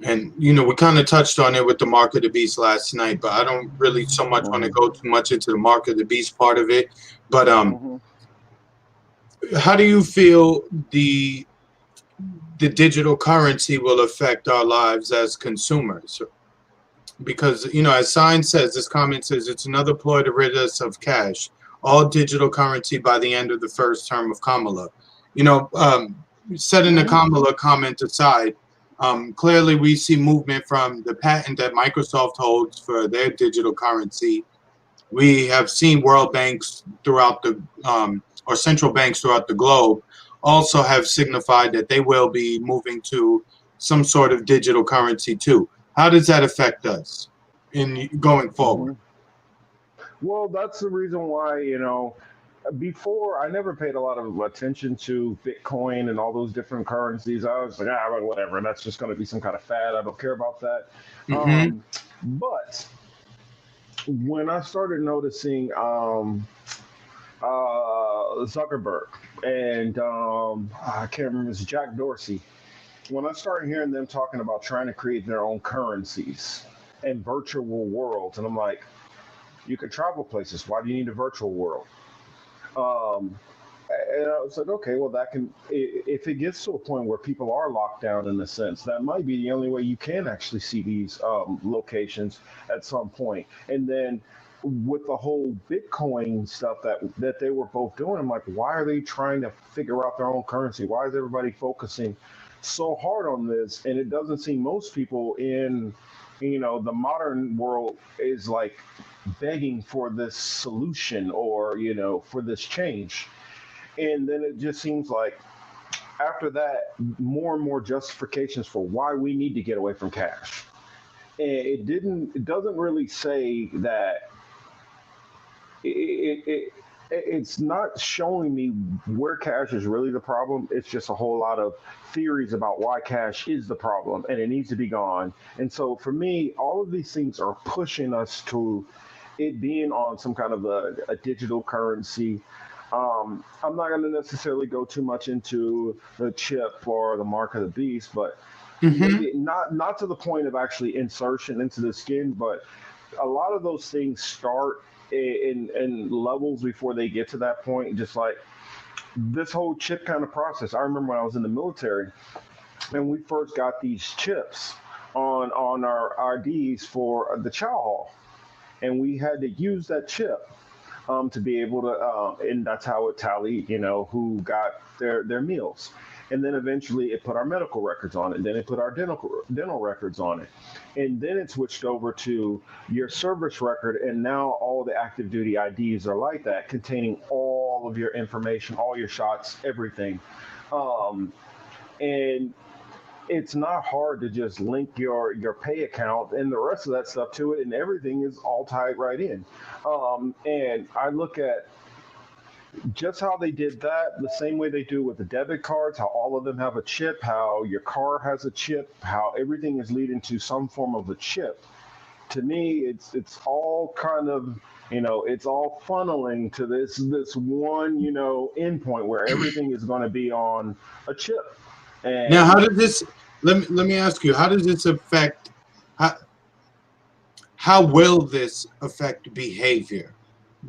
and we kind of touched on it with the Mark of the Beast last night, but I don't really so much want to Hmm. go too much into the Mark of the Beast part of it. But Hmm. how do you feel the digital currency will affect our lives as consumers? Because as Sign says, this comment says it's another ploy to rid us of cash, all digital currency by the end of the first term of Kamala. you know um, Setting the Hmm. Kamala comment aside, clearly we see movement from the patent that Microsoft holds for their digital currency. We have seen world banks throughout the or central banks throughout the globe also have signified that they will be moving to some sort of digital currency too. How does that affect us in going forward? Hmm. Well, that's the reason why, before I never paid a lot of attention to Bitcoin and all those different currencies. I was like, well, whatever, that's just going to be some kind of fad. I don't care about that. Hmm. But when I started noticing Zuckerberg and I can't remember, it's Jack Dorsey. When I started hearing them talking about trying to create their own currencies and virtual worlds, and I'm like, you can travel places. Why do you need a virtual world? Um, and I was like, okay, well, if it gets to a point where people are locked down in a sense, that might be the only way you can actually see these locations at some point. And then with the whole Bitcoin stuff that they were both doing, I'm like, why are they trying to figure out their own currency? Why is everybody focusing so hard on this? And it doesn't seem most people in the modern world is like begging for this solution or for this change. And then it just seems like after that, more and more justifications for why we need to get away from cash. And it doesn't really say that it's not showing me where cash is really the problem. It's just a whole lot of theories about why cash is the problem and it needs to be gone. And so for me, all of these things are pushing us to it being on some kind of a digital currency. I'm not going to necessarily go too much into the chip or the mark of the beast, but Hmm. maybe not to the point of actually insertion into the skin, but a lot of those things start in levels before they get to that point. Just like this whole chip kind of process. I remember when I was in the military and we first got these chips on our RDs for the chow hall, and we had to use that chip to be able to, and that's how it tallied, who got their meals. And then eventually it put our medical records on it. Then it put our dental records on it. And then it switched over to your service record. And now all the active duty IDs are like that, containing all of your information, all your shots, everything. Um, and it's not hard to just link your pay account and the rest of that stuff to it, and everything is all tied right in. And I look at Just how they did that, the same way they do with the debit cards, how all of them have a chip, how your car has a chip, how everything is leading to some form of a chip. To me, it's all kind of, it's all funneling to this one, endpoint where everything is going to be on a chip. Now, how And does this? Let me ask you. How does this affect? How, how will this affect behavior?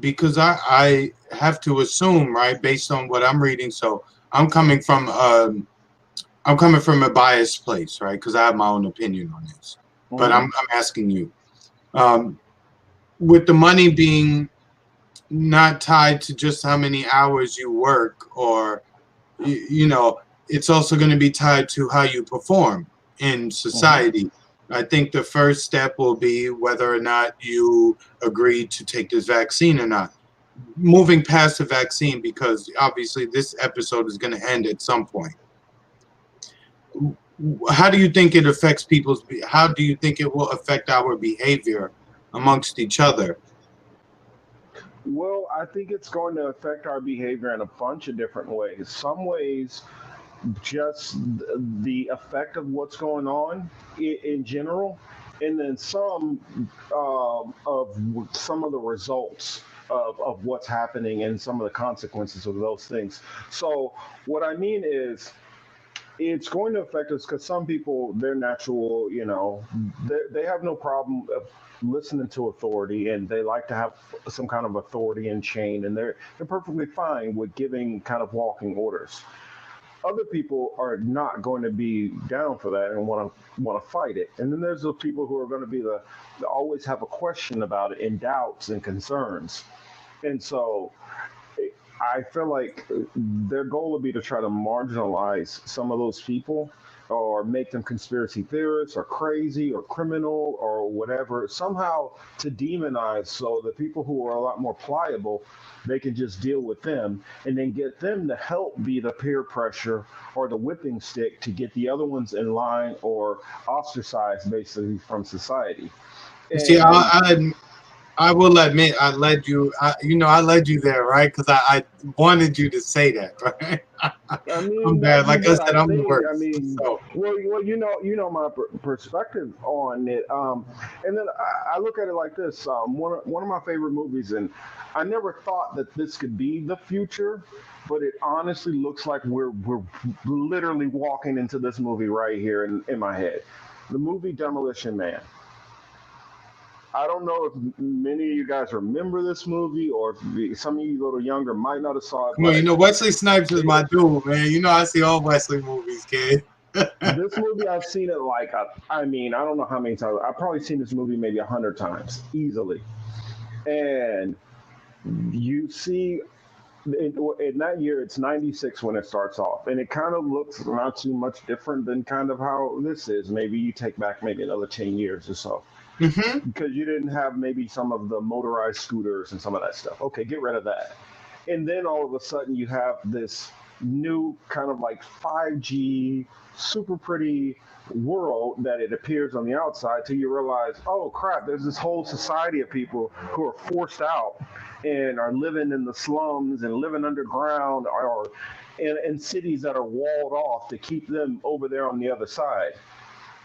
Because I have to assume, right, based on what I'm reading. So I'm coming from I'm coming from a biased place, right? Because I have my own opinion on this. But mhm, I'm asking you, um, with the money being not tied to just how many hours you work, or you know, it's also going to be tied to how you perform in mhm. society. I think the first step will be whether or not you agree to take this vaccine or not. Moving past the vaccine, because obviously this episode is going to end at some point. How do you think it affects people's? How do you think it will affect our behavior amongst each other? Well, I think it's going to affect our behavior in a bunch of different ways. Some ways, just the effect of what's going on in general, and then some of some of the results of what's happening and some of the consequences of those things. So, what I mean is, it's going to affect us because some people, they're natural, they have no problem of listening to authority, and they like to have some kind of authority and chain, and they're perfectly fine with giving kind of walking orders. Other people are not going to be down for that and want to fight it. And then there's those people who are going to be the always have a question about it and doubts and concerns. And so I feel like their goal would be to try to marginalize some of those people or make them conspiracy theorists or crazy or criminal or whatever, somehow to demonize, so the people who are a lot more pliable, they can just deal with them and then get them to help be the peer pressure or the whipping stick to get the other ones in line or ostracized basically from society. You see, And I will admit I led you. I led you there, right? Because I wanted you to say that, right? I I'm mean, bad. that's Like I what said, I I'm the think. I worst. mean, So well, my perspective on it. And then I look at it like this. One of my favorite movies, and I never thought that this could be the future, but it honestly looks like we're literally walking into this movie right here in my head. The movie Demolition Man. I don't know if many of you guys remember this movie, or if some of you a little younger might not have saw it, come on, but Wesley Snipes is it, my dude, man. I see all Wesley movies, kid. this movie, I've seen it like, I mean, I don't know how many times. I've probably seen this movie maybe 100 times easily. And you see, in that year, it's 96 when it starts off. And it kind of looks not too much different than kind of how this is. Maybe you take back maybe another 10 years or so. Hmm. Because you didn't have maybe some of the motorized scooters and some of that stuff. Okay, get rid of that. And then all of a sudden you have this new kind of like 5G, super pretty world that it appears on the outside, till you realize, oh crap, there's this whole society of people who are forced out and are living in the slums and living underground, or in cities that are walled off to keep them over there on the other side.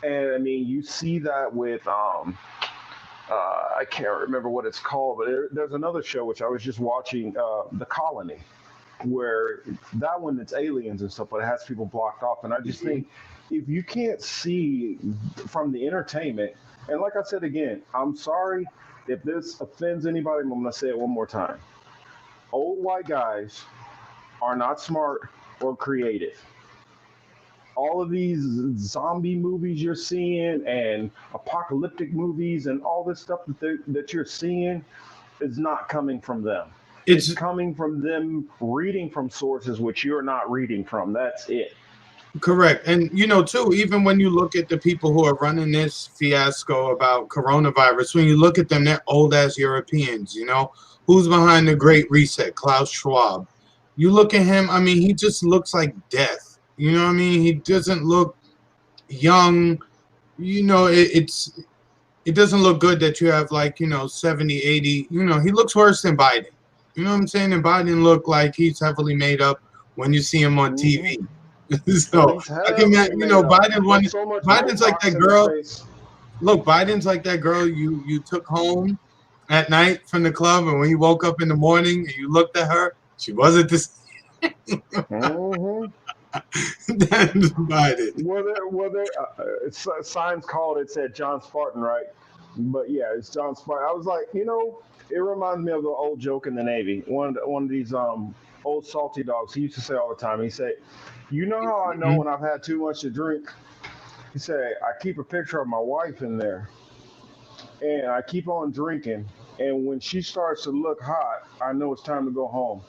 And I mean, you see that with I can't remember what it's called, but there's another show which I was just watching, The Colony, where that one, it's aliens and stuff, but it has people blocked off. And I just think, if you can't see from the entertainment, and like I said again, I'm sorry if this offends anybody, but I'm going to say it one more time. Old white guys are not smart or creative. All of these zombie movies you're seeing and apocalyptic movies and all this stuff that you're seeing is not coming from them. It's It's coming from them reading from sources which you're not reading from. That's it. correct. And too, even when you look at the people who are running this fiasco about coronavirus, when you look at them, they're old ass Europeans. Who's behind the Great Reset? Klaus Schwab. You look at him, I mean, he just looks like death. You know what I mean? He doesn't look young. It doesn't look good that you have, like, 70, 80. He looks worse than Biden. You know what I'm saying? And Biden look like he's heavily made up when you see him on Hmm. TV. Oh, So he's I can, heavily you made know, up. Biden one. There's so much Biden's like Botox that in his girl. face. Look, Biden's like that girl you took home at night from the club, and when you woke up in the morning and you looked at her, she wasn't this. Hmm. That's Biden. Signs called it said John Spartan, right? But yeah, it's John Spartan. I was like, it reminds me of the old joke in the Navy. One of these old salty dogs. He used to say all the time. He said, "You know how I know Mhm. when I've had too much to drink?" He said, "I keep a picture of my wife in there, and I keep on drinking. And when she starts to look hot, I know it's time to go home."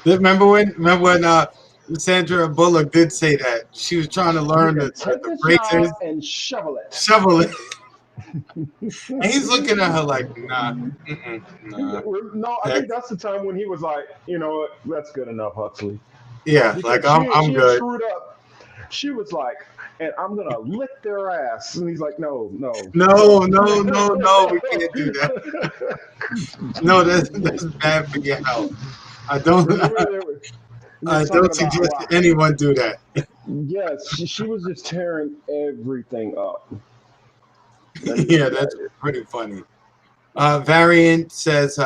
Remember when Sandra Bullock did say that she was trying to You learn can take the this job phrases, and shovel it. shovel it, and he's looking at her like, nah, nah. No, I Heck, think that's the time when he was like, you know what, that's good enough, Huxley. yeah, like Because I'm she had good. screwed up. She was like, and I'm gonna lick their ass. And he's like, no, no, No, no. no, no, no, we can't do that. No, that's bad for your health. I don't Remember they I was talking don't about suggest wow. anyone do that. Yes, she was just tearing everything up. And Yeah, that's pretty funny. Variant says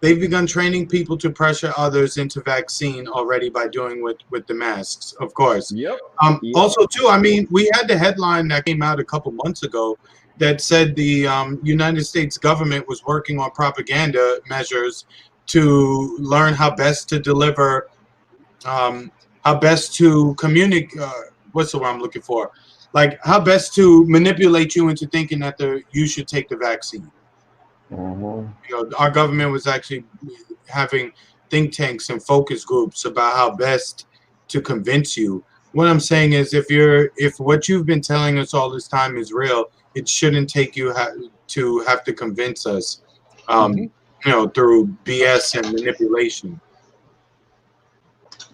they've begun training people to pressure others into vaccine already by doing with the masks, of course. yep, yep. Also, too, I mean, we had the headline that came out a couple months ago that said the United States government was working on propaganda measures to learn how best to deliver, um, how best to communicate. What's the word I'm looking for? Like how best to manipulate you into thinking that you should take the vaccine. Hmm. Our government was actually having think tanks and focus groups about how best to convince you. What I'm saying is, if what you've been telling us all this time is real, it shouldn't take you to have to convince us, Hmm. um, through BS and manipulation.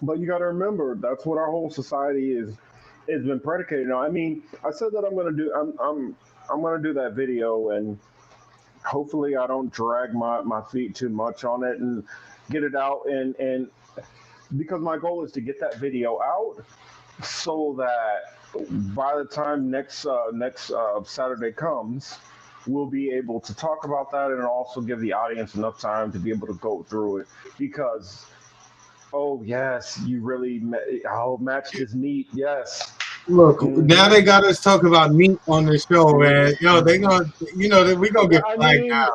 But you got to remember, that's what our whole society is has been predicated on. I mean, I said that I'm gonna do that video, and hopefully I don't drag my feet too much on it and get it out, and because my goal is to get that video out so that by the time next Saturday comes, we'll be able to talk about that and also give the audience enough time to be able to go through it. Because oh yes, you really matched his meat. Yes. Look, now Hmm. they got us talking about meat on the show, man. They gonna, we gonna get I flagged mean, now.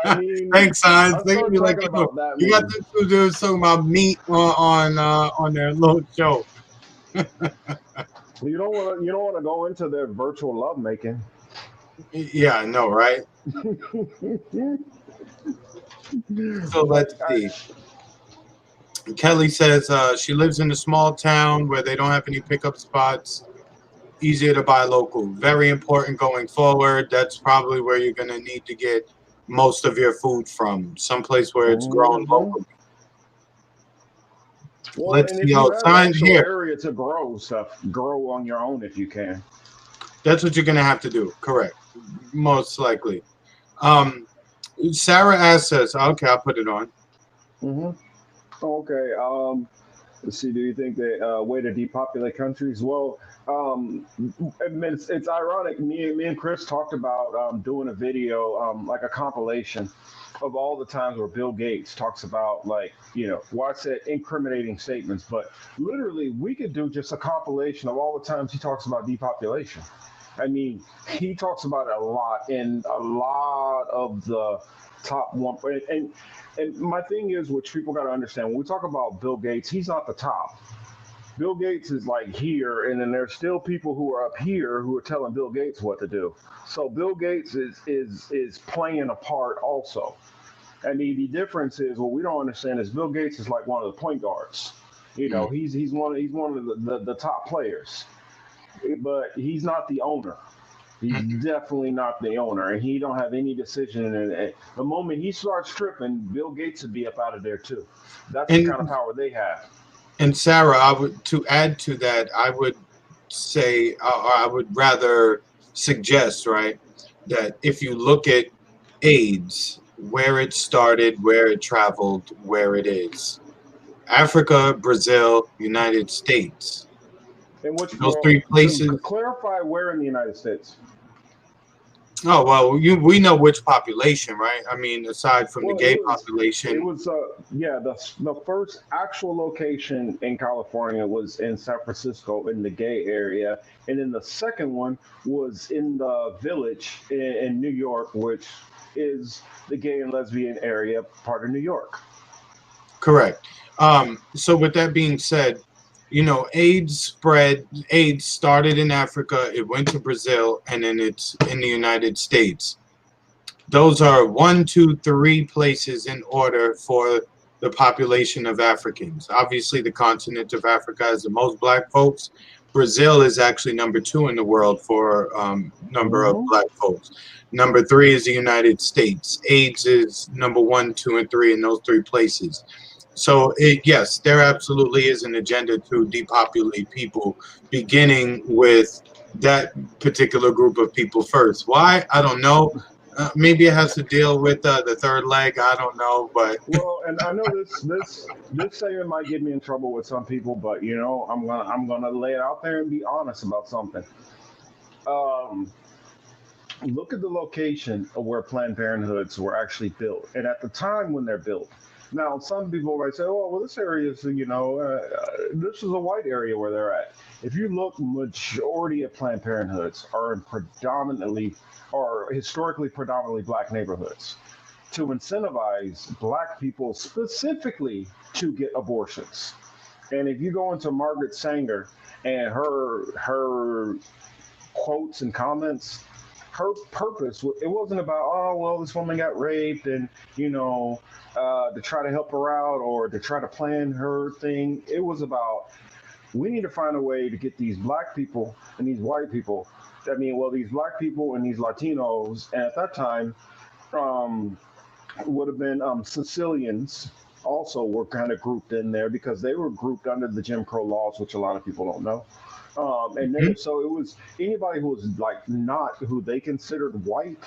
I mean, Thanks, signs. I They gonna started be like, talking about that you got meat. them two dudes talking about meat on their little show. You don't want to go into their virtual lovemaking. Yeah, I know, right? So But let's see. Kelly says she lives in a small town where they don't have any pickup spots. Easier to buy local. Very important going forward. That's probably where you're gonna need to get most of your food from. Someplace where it's grown hmm locally. well, Let's and see if you how have sign actual here. area to grow stuff, grow on your own if you can. That's what you're gonna have to do. Correct. Most likely. Um, Sarah asks us. Okay, I'll put it on. Hmm. Okay. Let's see. Do you think the way to depopulate countries? Well, I mean, it's ironic. Me and Chris talked about doing a video, like a compilation of all the times where Bill Gates talks about, like, well, I said incriminating statements, but literally we could do just a compilation of all the times he talks about depopulation. I mean, he talks about it a lot in a lot of the top one. And my thing is, which people got to understand, when we talk about Bill Gates, he's not the top. Bill Gates is like here, and then there's still people who are up here who are telling Bill Gates what to do. So Bill Gates is playing a part also. I mean, the difference is what we don't understand is Bill Gates is like one of the point guards. Mm. He's one of the top players, but he's not the owner. He's definitely not the owner, and he don't have any decision in it. The moment he starts tripping, Bill Gates would be up out of there too. That's the And kind of power they have. Sarah, I would to add to that. I would say, or I would rather suggest, right, that if you look at AIDS, where it started, where it traveled, where it is. Africa, Brazil, United States. In which, Those well, three to places. clarify, where in the United States? Oh well, we know which population, right? I mean, aside from the Well, gay it population. was yeah, the first actual location in California was in San Francisco in the gay area, and then the second one was in the Village in New York, which is the gay and lesbian area part of New York. Correct. So with that being said, AIDS started in Africa, it went to Brazil, and then it's in the United States. Those are one, two, three places in order for the population of Africans. Obviously, the continent of Africa has the most black folks. Brazil is actually number two in the world for number of Hmm. black folks. Number three is the United States. AIDS is number one, two, and three in those three places. So, yes, there absolutely is an agenda to depopulate people, beginning with that particular group of people first. Why? I don't know. Maybe it has to deal with the third leg. I don't know, but Well, and I know this statement might get me in trouble with some people, but I'm gonna lay it out there and be honest about something. Um, Look at the location of where Planned Parenthoods were actually built, and at the time when they're built. Now, some people might say, "Oh, well, this area is, this is a white area where they're at." If you look, majority of Planned Parenthoods are in predominantly or historically predominantly black neighborhoods to incentivize black people specifically to get abortions. And if you go into Margaret Sanger and her quotes and comments, her purpose it wasn't about, oh well, this woman got raped and to try to help her out or to try to plan her thing. It was about, we need to find a way to get these black people and these white people, I mean, well, these black people and these Latinos, and at that time, um, would have been Sicilians also were kind of grouped in there because they were grouped under the Jim Crow laws, which a lot of people don't know. And Mhm. so it was anybody who was like not who they considered white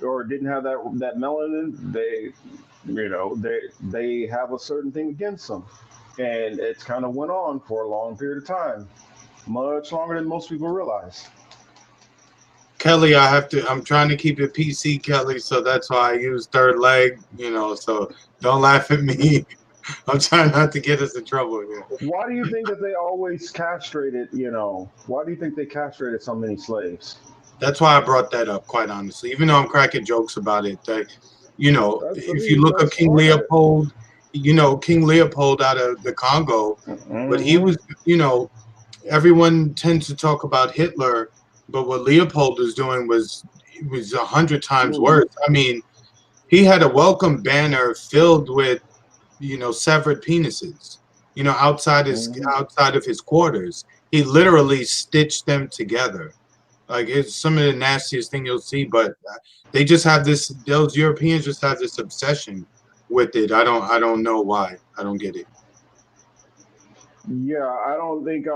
or didn't have that melanin. They have a certain thing against them, and it's kind of went on for a long period of time, much longer than most people realize. Kelly, I'm trying to keep it PC, Kelly, so that's why I use third leg. So don't laugh at me. I'm trying not to get us in trouble here. Why do you think that they always castrated? Why do you think they castrated so many slaves? That's why I brought that up, quite honestly. Even though I'm cracking jokes about it, That's, I if you mean, look at that's King part of it. Leopold, King Leopold out of the Congo, but he Hmm. was, everyone tends to talk about Hitler, but what Leopold was doing was 100 times worse. I mean, he had a welcome banner filled with severed penises, Hmm. outside of his quarters. He literally stitched them together. Like, it's some of the nastiest thing you'll see, but they just have this. Those Europeans just have this obsession with it. I don't know why. I don't get it. Yeah, I don't think.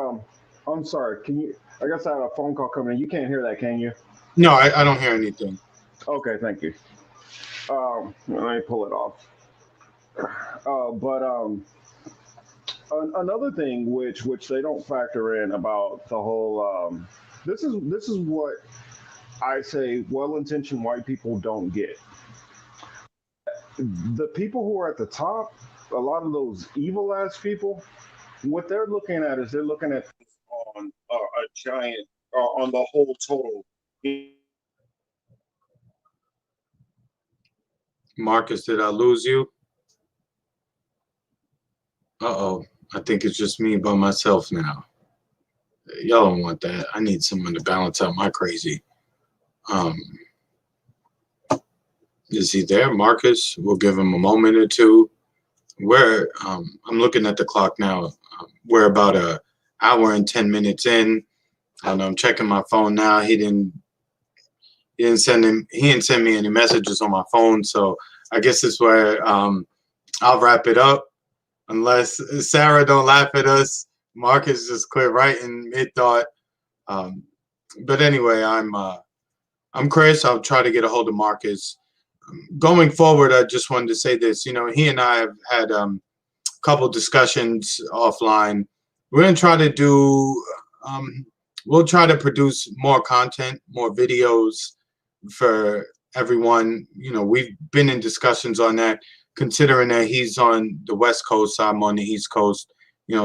I'm sorry. Can you? I guess I had a phone call coming in. You can't hear that, can you? No, I don't hear anything. Okay, thank you. Let me pull it off. But another thing which they don't factor in about the whole. This is what I say. Well-intentioned white people don't get. The people who are at the top, a lot of those evil ass people, what they're looking at is they're looking at on a giant on the whole total. Marcus, did I lose you? Uh-oh. I think it's just me by myself now. Y'all don't want that. I need someone to balance out my crazy. Um, is he there, Marcus? We'll give him a moment or two. I'm looking at the clock now. We're about a hour and 10 minutes in. And I'm checking my phone now. He didn't send me any messages on my phone. So I guess this where I'll wrap it up. Unless Sarah don't laugh at us. Marcus just quit right in mid thought. Um, but anyway, I'm Chris. I'll try to get a hold of Marcus. going forward, I just wanted to say this. He and I have had couple discussions offline. We're gonna try to do. Um, we'll try to produce more content, more videos for everyone. We've been in discussions on that. Considering that he's on the West Coast, I'm on the East Coast.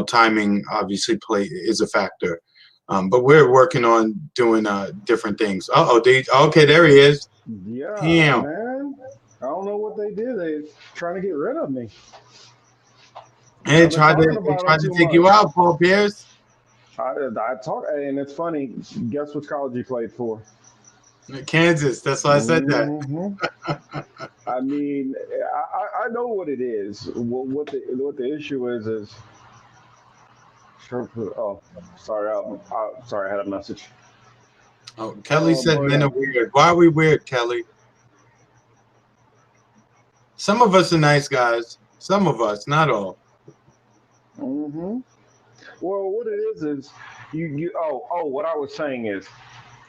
Timing obviously is a factor. But we're working on doing different things. Okay, there he is. Yeah, Damn. man. I don't know what they did. They trying to get rid of me. They I've been tried to talking they about them tried to too take you much. out, Paul Pierce. I talk, and it's funny. Guess which college he played for? Kansas. That's why I said that. hmm I mean, I know what it is. What the issue is. Sure. Oh, sorry. Sorry. I had a message. Oh, Kelly said But men are weird. Why are we weird, Kelly? Some of us are nice guys. Some of us, not all. hmm well, what it is you. Oh. What I was saying is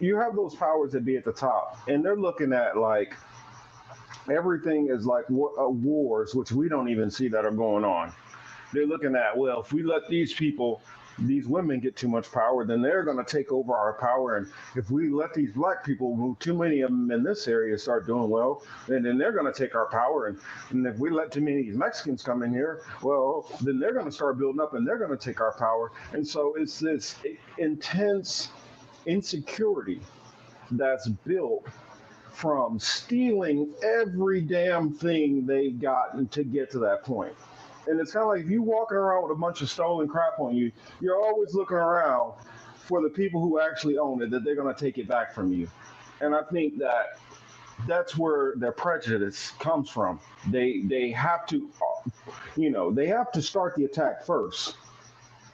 you have those powers that be at the top, and they're looking at like everything is like wars, which we don't even see that are going on. They're looking at, well, if we let these women get too much power, then they're going to take over our power. And if we let these black people, who too many of them in this area, start doing well, then they're going to take our power. And if we let too many of these Mexicans come in here, well, then they're going to start building up and they're going to take our power. And so it's this intense insecurity that's built from stealing every damn thing they've gotten to get to that point. And it's kind of like if you walking around with a bunch of stolen crap on you, you're always looking around for the people who actually own it, that they're going to take it back from you. And I think that that's where their prejudice comes from. They have to, they have to start the attack first.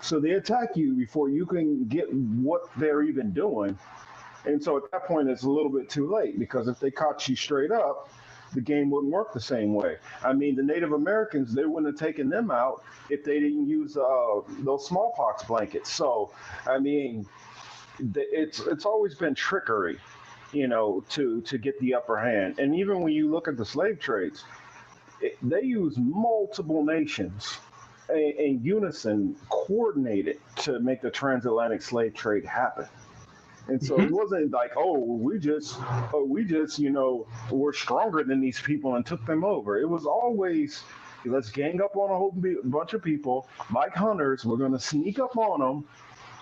So they attack you before you can get what they're even doing. And so at that point, it's a little bit too late because if they caught you straight up, the game wouldn't work the same way. I mean, the Native Americans, they wouldn't have taken them out if they didn't use those smallpox blankets. So, I mean, it's always been trickery, to get the upper hand. And even when you look at the slave trades, they use multiple nations in unison, coordinated to make the transatlantic slave trade happen. And so it Mhm. wasn't like, we just, were stronger than these people and took them over. It was always, let's gang up on a whole bunch of people like hunters. We're going to sneak up on them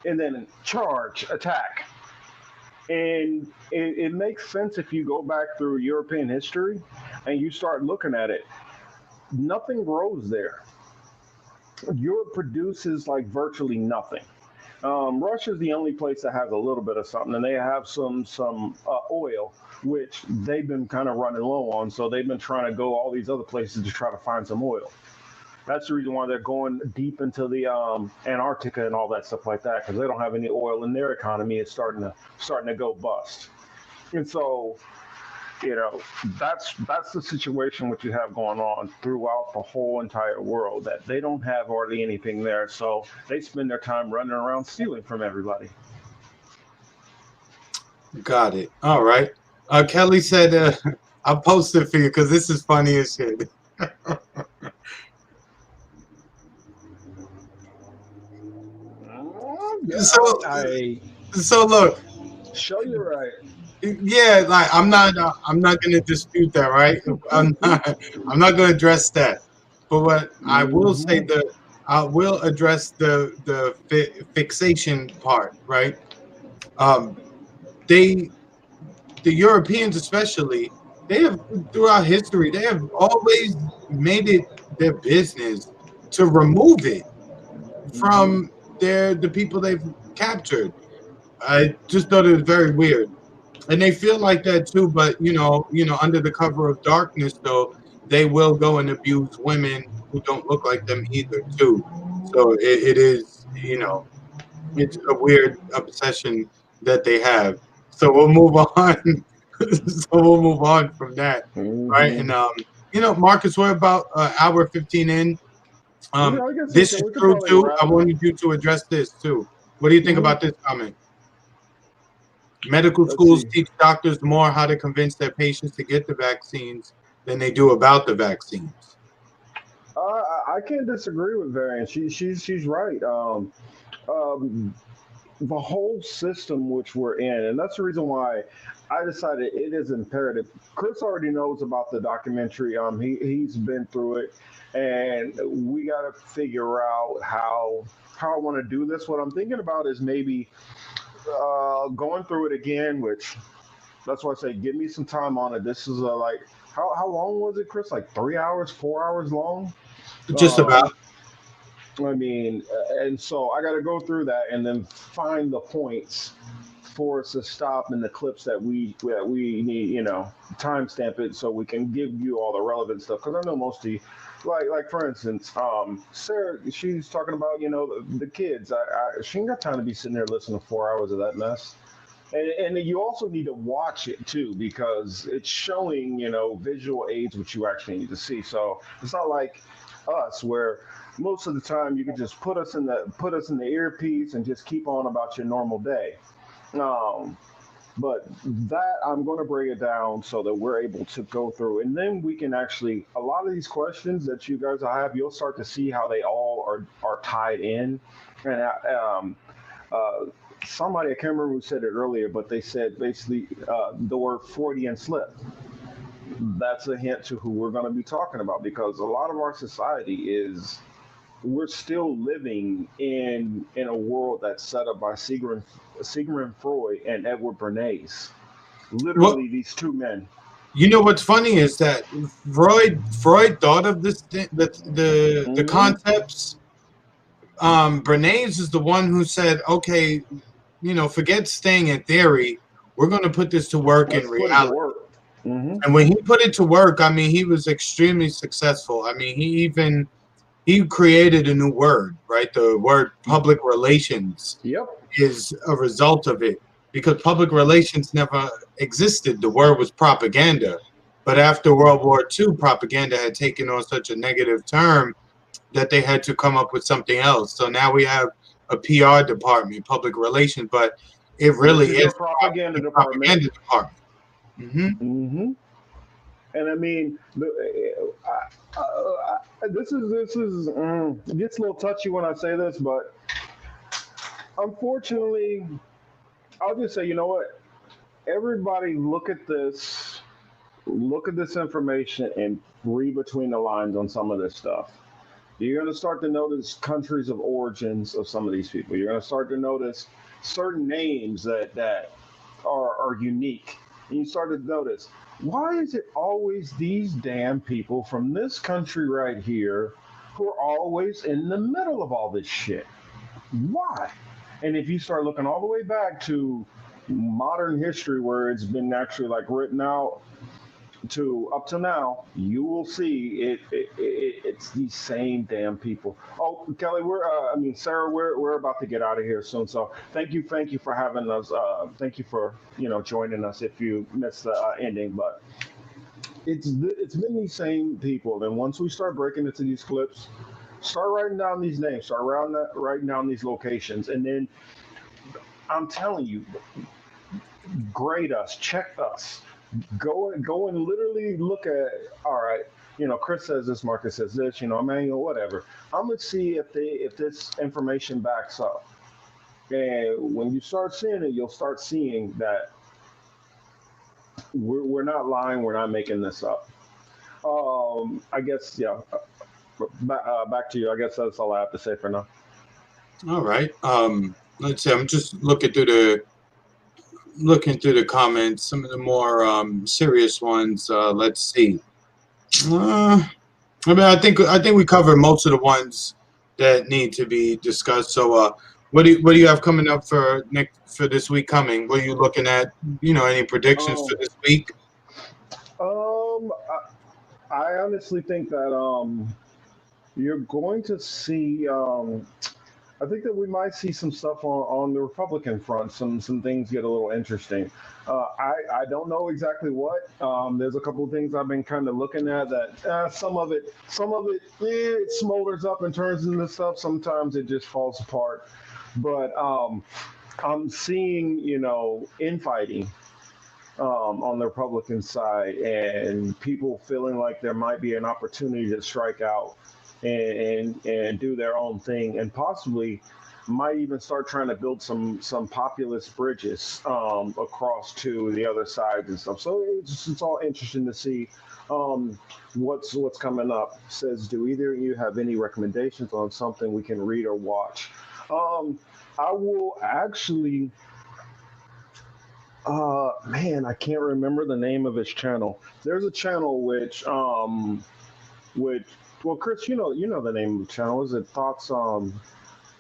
and then charge, attack. And it makes sense if you go back through European history and you start looking at it. Nothing grows there. Europe produces like virtually nothing. Russia's the only place that has a little bit of something, and they have some oil, which they've been kind of running low on. So they've been trying to go all these other places to try to find some oil. That's the reason why they're going deep into the Antarctica and all that stuff like that, because they don't have any oil in their economy. It's starting to go bust. And so you know that's the situation what you have going on throughout the whole entire world, that they don't have hardly anything there, so they spend their time running around stealing from everybody. Got it. All right. Kelly said, I'll post it for you because this is funny as shit. Yeah, So, I so look, show you right. yeah, like I'm not gonna dispute that, right? I'm not gonna address that. But what I will say, hmm I will address the fixation part, right? Um, they the Europeans especially, they have throughout history, they have always made it their business to remove it hmm from the people they've captured. I just thought it was very weird. And they feel like that too, but under the cover of darkness though, they will go and abuse women who don't look like them either too. So it is, it's a weird obsession that they have. So we'll move on. So we'll move on from that, right? And hmm Marcus, we're about hour 15 in. Yeah, I guess This is we could true probably too. I wrap. wanted you to address this too. What do you think hmm about this comment? Medical Let's schools see. teach doctors more how to convince their patients to get the vaccines than they do about the vaccines. I can't disagree with Varian. She's right. Um, the whole system which we're in, and that's the reason why I decided it is imperative. Chris already knows about the documentary. He's been through it, and we got to figure out how I want to do this. What I'm thinking about is maybe going through it again, which that's why I say give me some time on it. This is like how long was it, Chris? Like 3 hours, 4 hours long. Just about. Um, I mean, and so I got to go through that and then find the points for us to stop in the clips that we need, timestamp it so we can give you all the relevant stuff. Because I know most of you, like for instance, Sarah, she's talking about the kids. She ain't got time to be sitting there listening to 4 hours of that mess. And you also need to watch it too because it's showing visual aids which you actually need to see. So it's not like us where most of the time you can just put us in the earpiece and just keep on about your normal day. Um, but that I'm going to break it down so that we're able to go through, and then we can actually a lot of these questions that you guys have, you'll start to see how they all are tied in, and uh, somebody I can't remember who said it earlier, but they said basically the word Freudian slip. That's a hint to who we're going to be talking about because a lot of our society is we're still living in a world that's set up by Sigmund Freud and Edward Bernays. Well, Literally, these two men. what's funny is that Freud thought of this the Hmm. concepts. Bernays is the one who said, okay, forget staying in theory. We're going to put this to work in Let's put it to reality. work. Hmm. And when he put it to work, I mean, he was extremely successful. I mean, he created a new word, right? The word public relations Yep. is a result of it because public relations never existed. The word was propaganda. But after World War II, propaganda had taken on such a negative term that they had to come up with something else. So now we have a PR department, public relations, but it Which really is is your propaganda a department. propaganda department. Hmm. Hmm. And I mean, it gets a little touchy when I say this, but unfortunately, I'll just say, you know what? Everybody, look at this information and read between the lines on some of this stuff. You're going to start to notice countries of origins of some of these people. You're going to start to notice certain names that are unique. And you start to notice, why is it always these damn people from this country right here who are always in the middle of all this shit? Why? And if you start looking all the way back to modern history where it's been actually like written out to up to now, you will see it's these same damn people. Oh, Kelly, Sarah, we're about to get out of here soon. So thank you for having us. Thank you for joining us. If you missed the ending, but it's been these same people. And once we start breaking into these clips, start writing down these names, writing down these locations, and then I'm telling you, grade us, check us, go and literally look at, all right, Chris says this, Marcus says this, Emmanuel, whatever. I'm gonna see if this information backs up. And when you start seeing it, you'll start seeing that we're not lying, we're not making this up. I guess, yeah. Back to you. I guess that's all I have to say for now. All right. Let's see. I'm just looking through the comments. Some of the more serious ones. Let's see. Uh, I mean, I think we covered most of the ones that need to be discussed. So, what do you have coming up for this week coming? What are you looking at? Any predictions for Um, this week? um, I honestly think that you're going to see. I think that we might see some stuff on the Republican front. Some things get a little interesting. I don't know exactly what. There's a couple of things I've been kind of looking at that some of it it smolders up and turns into stuff. Sometimes it just falls apart. But I'm seeing infighting on the Republican side, and people feeling like there might be an opportunity to strike out and do their own thing, and possibly might even start trying to build some populist bridges across to the other sides and stuff. So it's all interesting to see um, what's coming up. Says, do either of you have any recommendations on something we can read or watch? Um, I will actually. Man, I can't remember the name of his channel. There's a channel which, well, Chris, you know the name of the channel. Is it Thoughts,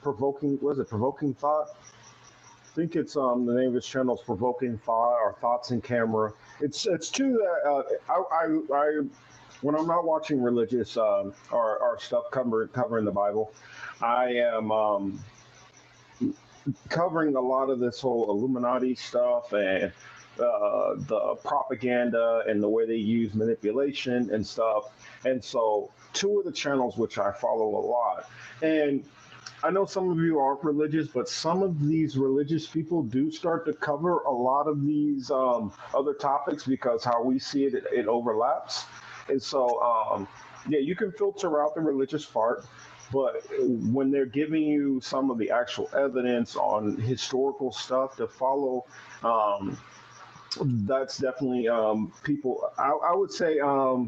Provoking, was it Provoking Thought? I think it's, the name of his channel is Provoking Thought or Thoughts in Camera. It's two that, I when I'm not watching religious, or stuff covering the Bible, I am, covering a lot of this whole Illuminati stuff and the propaganda and the way they use manipulation and stuff. And so, two of the channels which I follow a lot, and I know some of you aren't religious, but some of these religious people do start to cover a lot of these other topics because how we see it, it overlaps. And so, yeah, you can filter out the religious part, but when they're giving you some of the actual evidence on historical stuff to follow, um, that's definitely people. I would say, uh,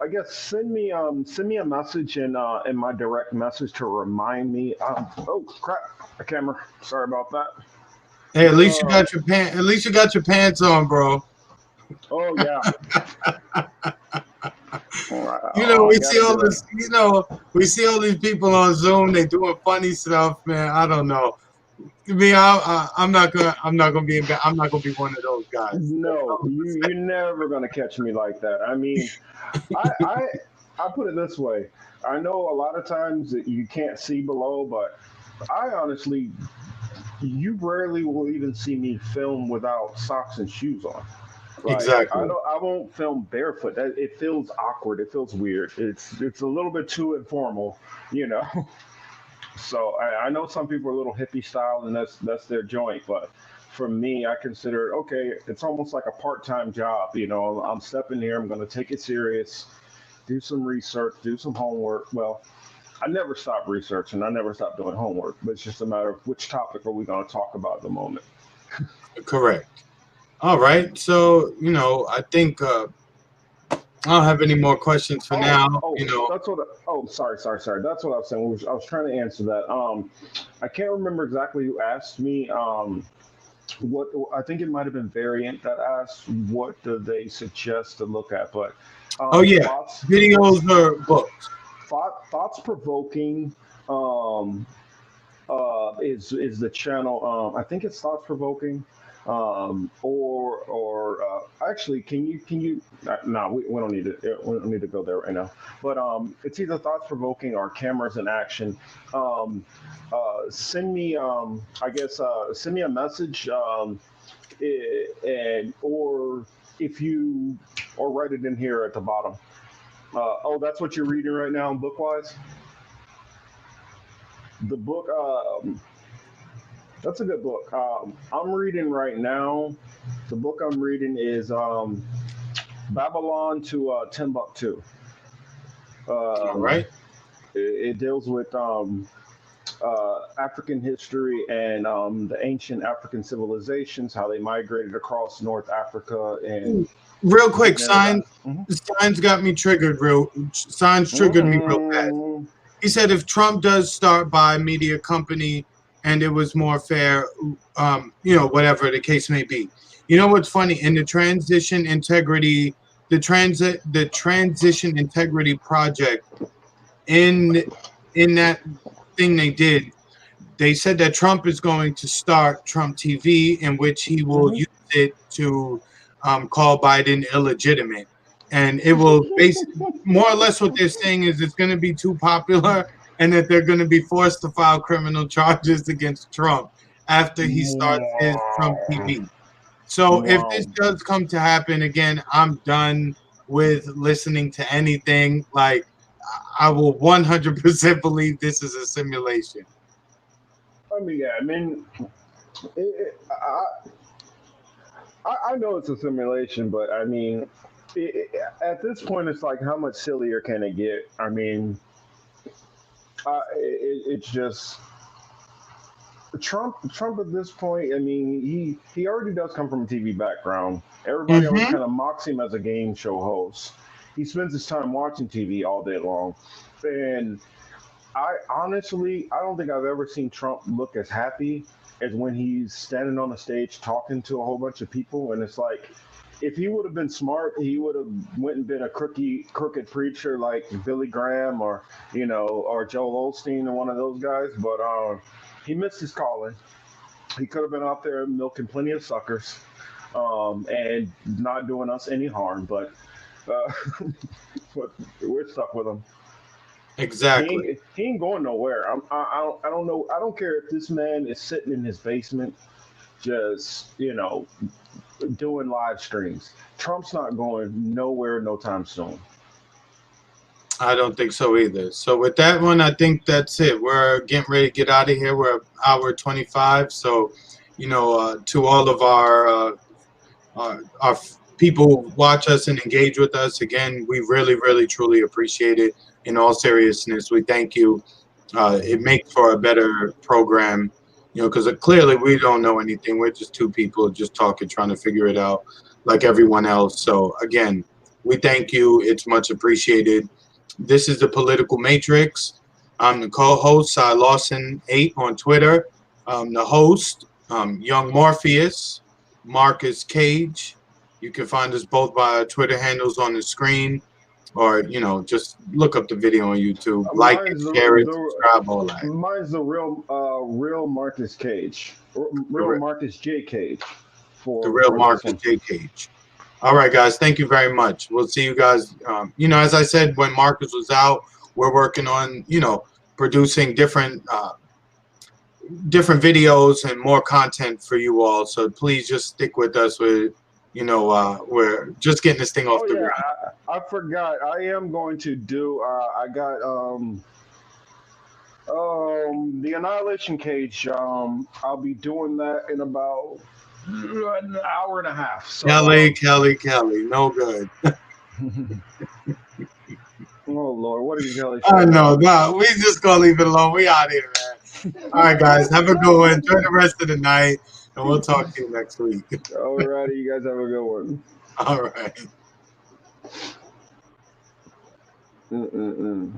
I guess send me a message in my direct message to remind me. Oh crap, a camera. Sorry about that. Hey, at But least you got your pants. At least you got your pants on, bro. oh yeah, You know, I we see gotta all do it. this. You know, we see all these people on Zoom. They doing funny stuff, man. I don't know. Me, I'm not gonna be. I'm not gonna be one of those guys. That's No, all I'm you're never gonna catch me like that. I mean, I I I put it this way. I know a lot of times that you can't see below, but I honestly, you rarely will even see me film without socks and shoes on. Like exactly. I won't film barefoot. It feels awkward. It feels weird. It's a little bit too informal, you know. So I know some people are a little hippie style, and that's their joint. But for me, I consider it okay. It's almost like a part time job. You know, I'm stepping here. I'm going to take it serious. Do some research. Do some homework. Well, I never stop researching. I never stop doing homework. But it's just a matter of which topic are we going to talk about at the moment. Correct. All right. So I think I don't have any more questions for Oh, now. oh, that's what. Oh, sorry. That's what I was saying. I was trying to answer that. I can't remember exactly who asked me. What I think it might have been Variant that asked, what do they suggest to look at? But Oh yeah, thoughts, videos or books. thoughts provoking. Um, is the channel. I think it's thoughts provoking. Or actually, can you? No, we don't need to. We don't need to go there right now. But it's either thoughts provoking or cameras in action. Um, send me. I guess send me a message. And or if you or write it in here at the bottom. Oh, that's what you're reading right now, book wise. The book. That's a good book. I'm reading right now. The book I'm reading is Babylon to Timbuktu. All Um, right. it deals with African history and the ancient African civilizations, how they migrated across North Africa and Real quick, getting into signs. that. Mhm. Signs got me triggered. Signs triggered me real bad. Mm-mm. He said if Trump does start by a media company and it was more fair, whatever the case may be. You know what's funny? In the transition integrity, the transition integrity project in that thing they did, they said that Trump is going to start Trump TV, in which he will Mhm. use it to call Biden illegitimate. And it will basically, more or less, what they're saying is it's going to be too popular and that they're going to be forced to file criminal charges against Trump after he starts his Trump Wow. TV. So if Wow. this does come to happen again, I'm done with listening to anything. Like, I will 100% believe this is a simulation. I mean, yeah. I mean, it, I know it's a simulation, but I mean, at this point, it's like how much sillier can it get? I mean, it's just Trump at this point. I mean, he already does come from a TV background. Everybody always Hmm. kind of mocks him as a game show host. He spends his time watching TV all day long, and I honestly, I don't think I've ever seen Trump look as happy as when he's standing on the stage talking to a whole bunch of people. And it's like, if he would have been smart, he would have went and been a crooked preacher like Billy Graham or or Joel Osteen or one of those guys. But he missed his calling. He could have been out there milking plenty of suckers, and not doing us any harm. Uh, but we're stuck with him. Exactly. He ain't going nowhere. I don't know. I don't care if this man is sitting in his basement, just doing live streams. Trump's not going nowhere no time soon. I don't think so either. So with that one, I think that's it. We're getting ready to get out of here. We're hour 25. So, to all of our people who watch us and engage with us, again, we really, really, truly appreciate it. In all seriousness, we thank you. It makes for a better program, because clearly we don't know anything. We're just two people just talking, trying to figure it out like everyone else. So again, we thank you. It's much appreciated. This is the Political Matrix. I'm the co-host, CyLawson8 on Twitter. The host, Young Morpheus, Marcus Cage. You can find us both by our Twitter handles on the screen, or just look up the video on YouTube, like it, Mine's share it, subscribe, all that. mine's the real Marcus Cage, The, real re- Marcus J Cage the for real this Marcus one. J. Cage. All right, guys. Thank you very much. We'll see you guys. As I said, when Marcus was out, we're working on, producing different videos and more content for you all. So please just stick with us. We're just getting this thing off Oh the yeah, ground. I forgot. I am going to do. I got the Annihilation Cage. I'll be doing that in about an hour and a half. So Kelly. No good. oh Lord, what did Kelly I say know. now? No, we just gonna leave it alone. We out here, man. All right, guys. Have a good one. Enjoy the rest of the night, and we'll talk to you next week. Alrighty, you guys have a good one. All right. Mm-mm-mm.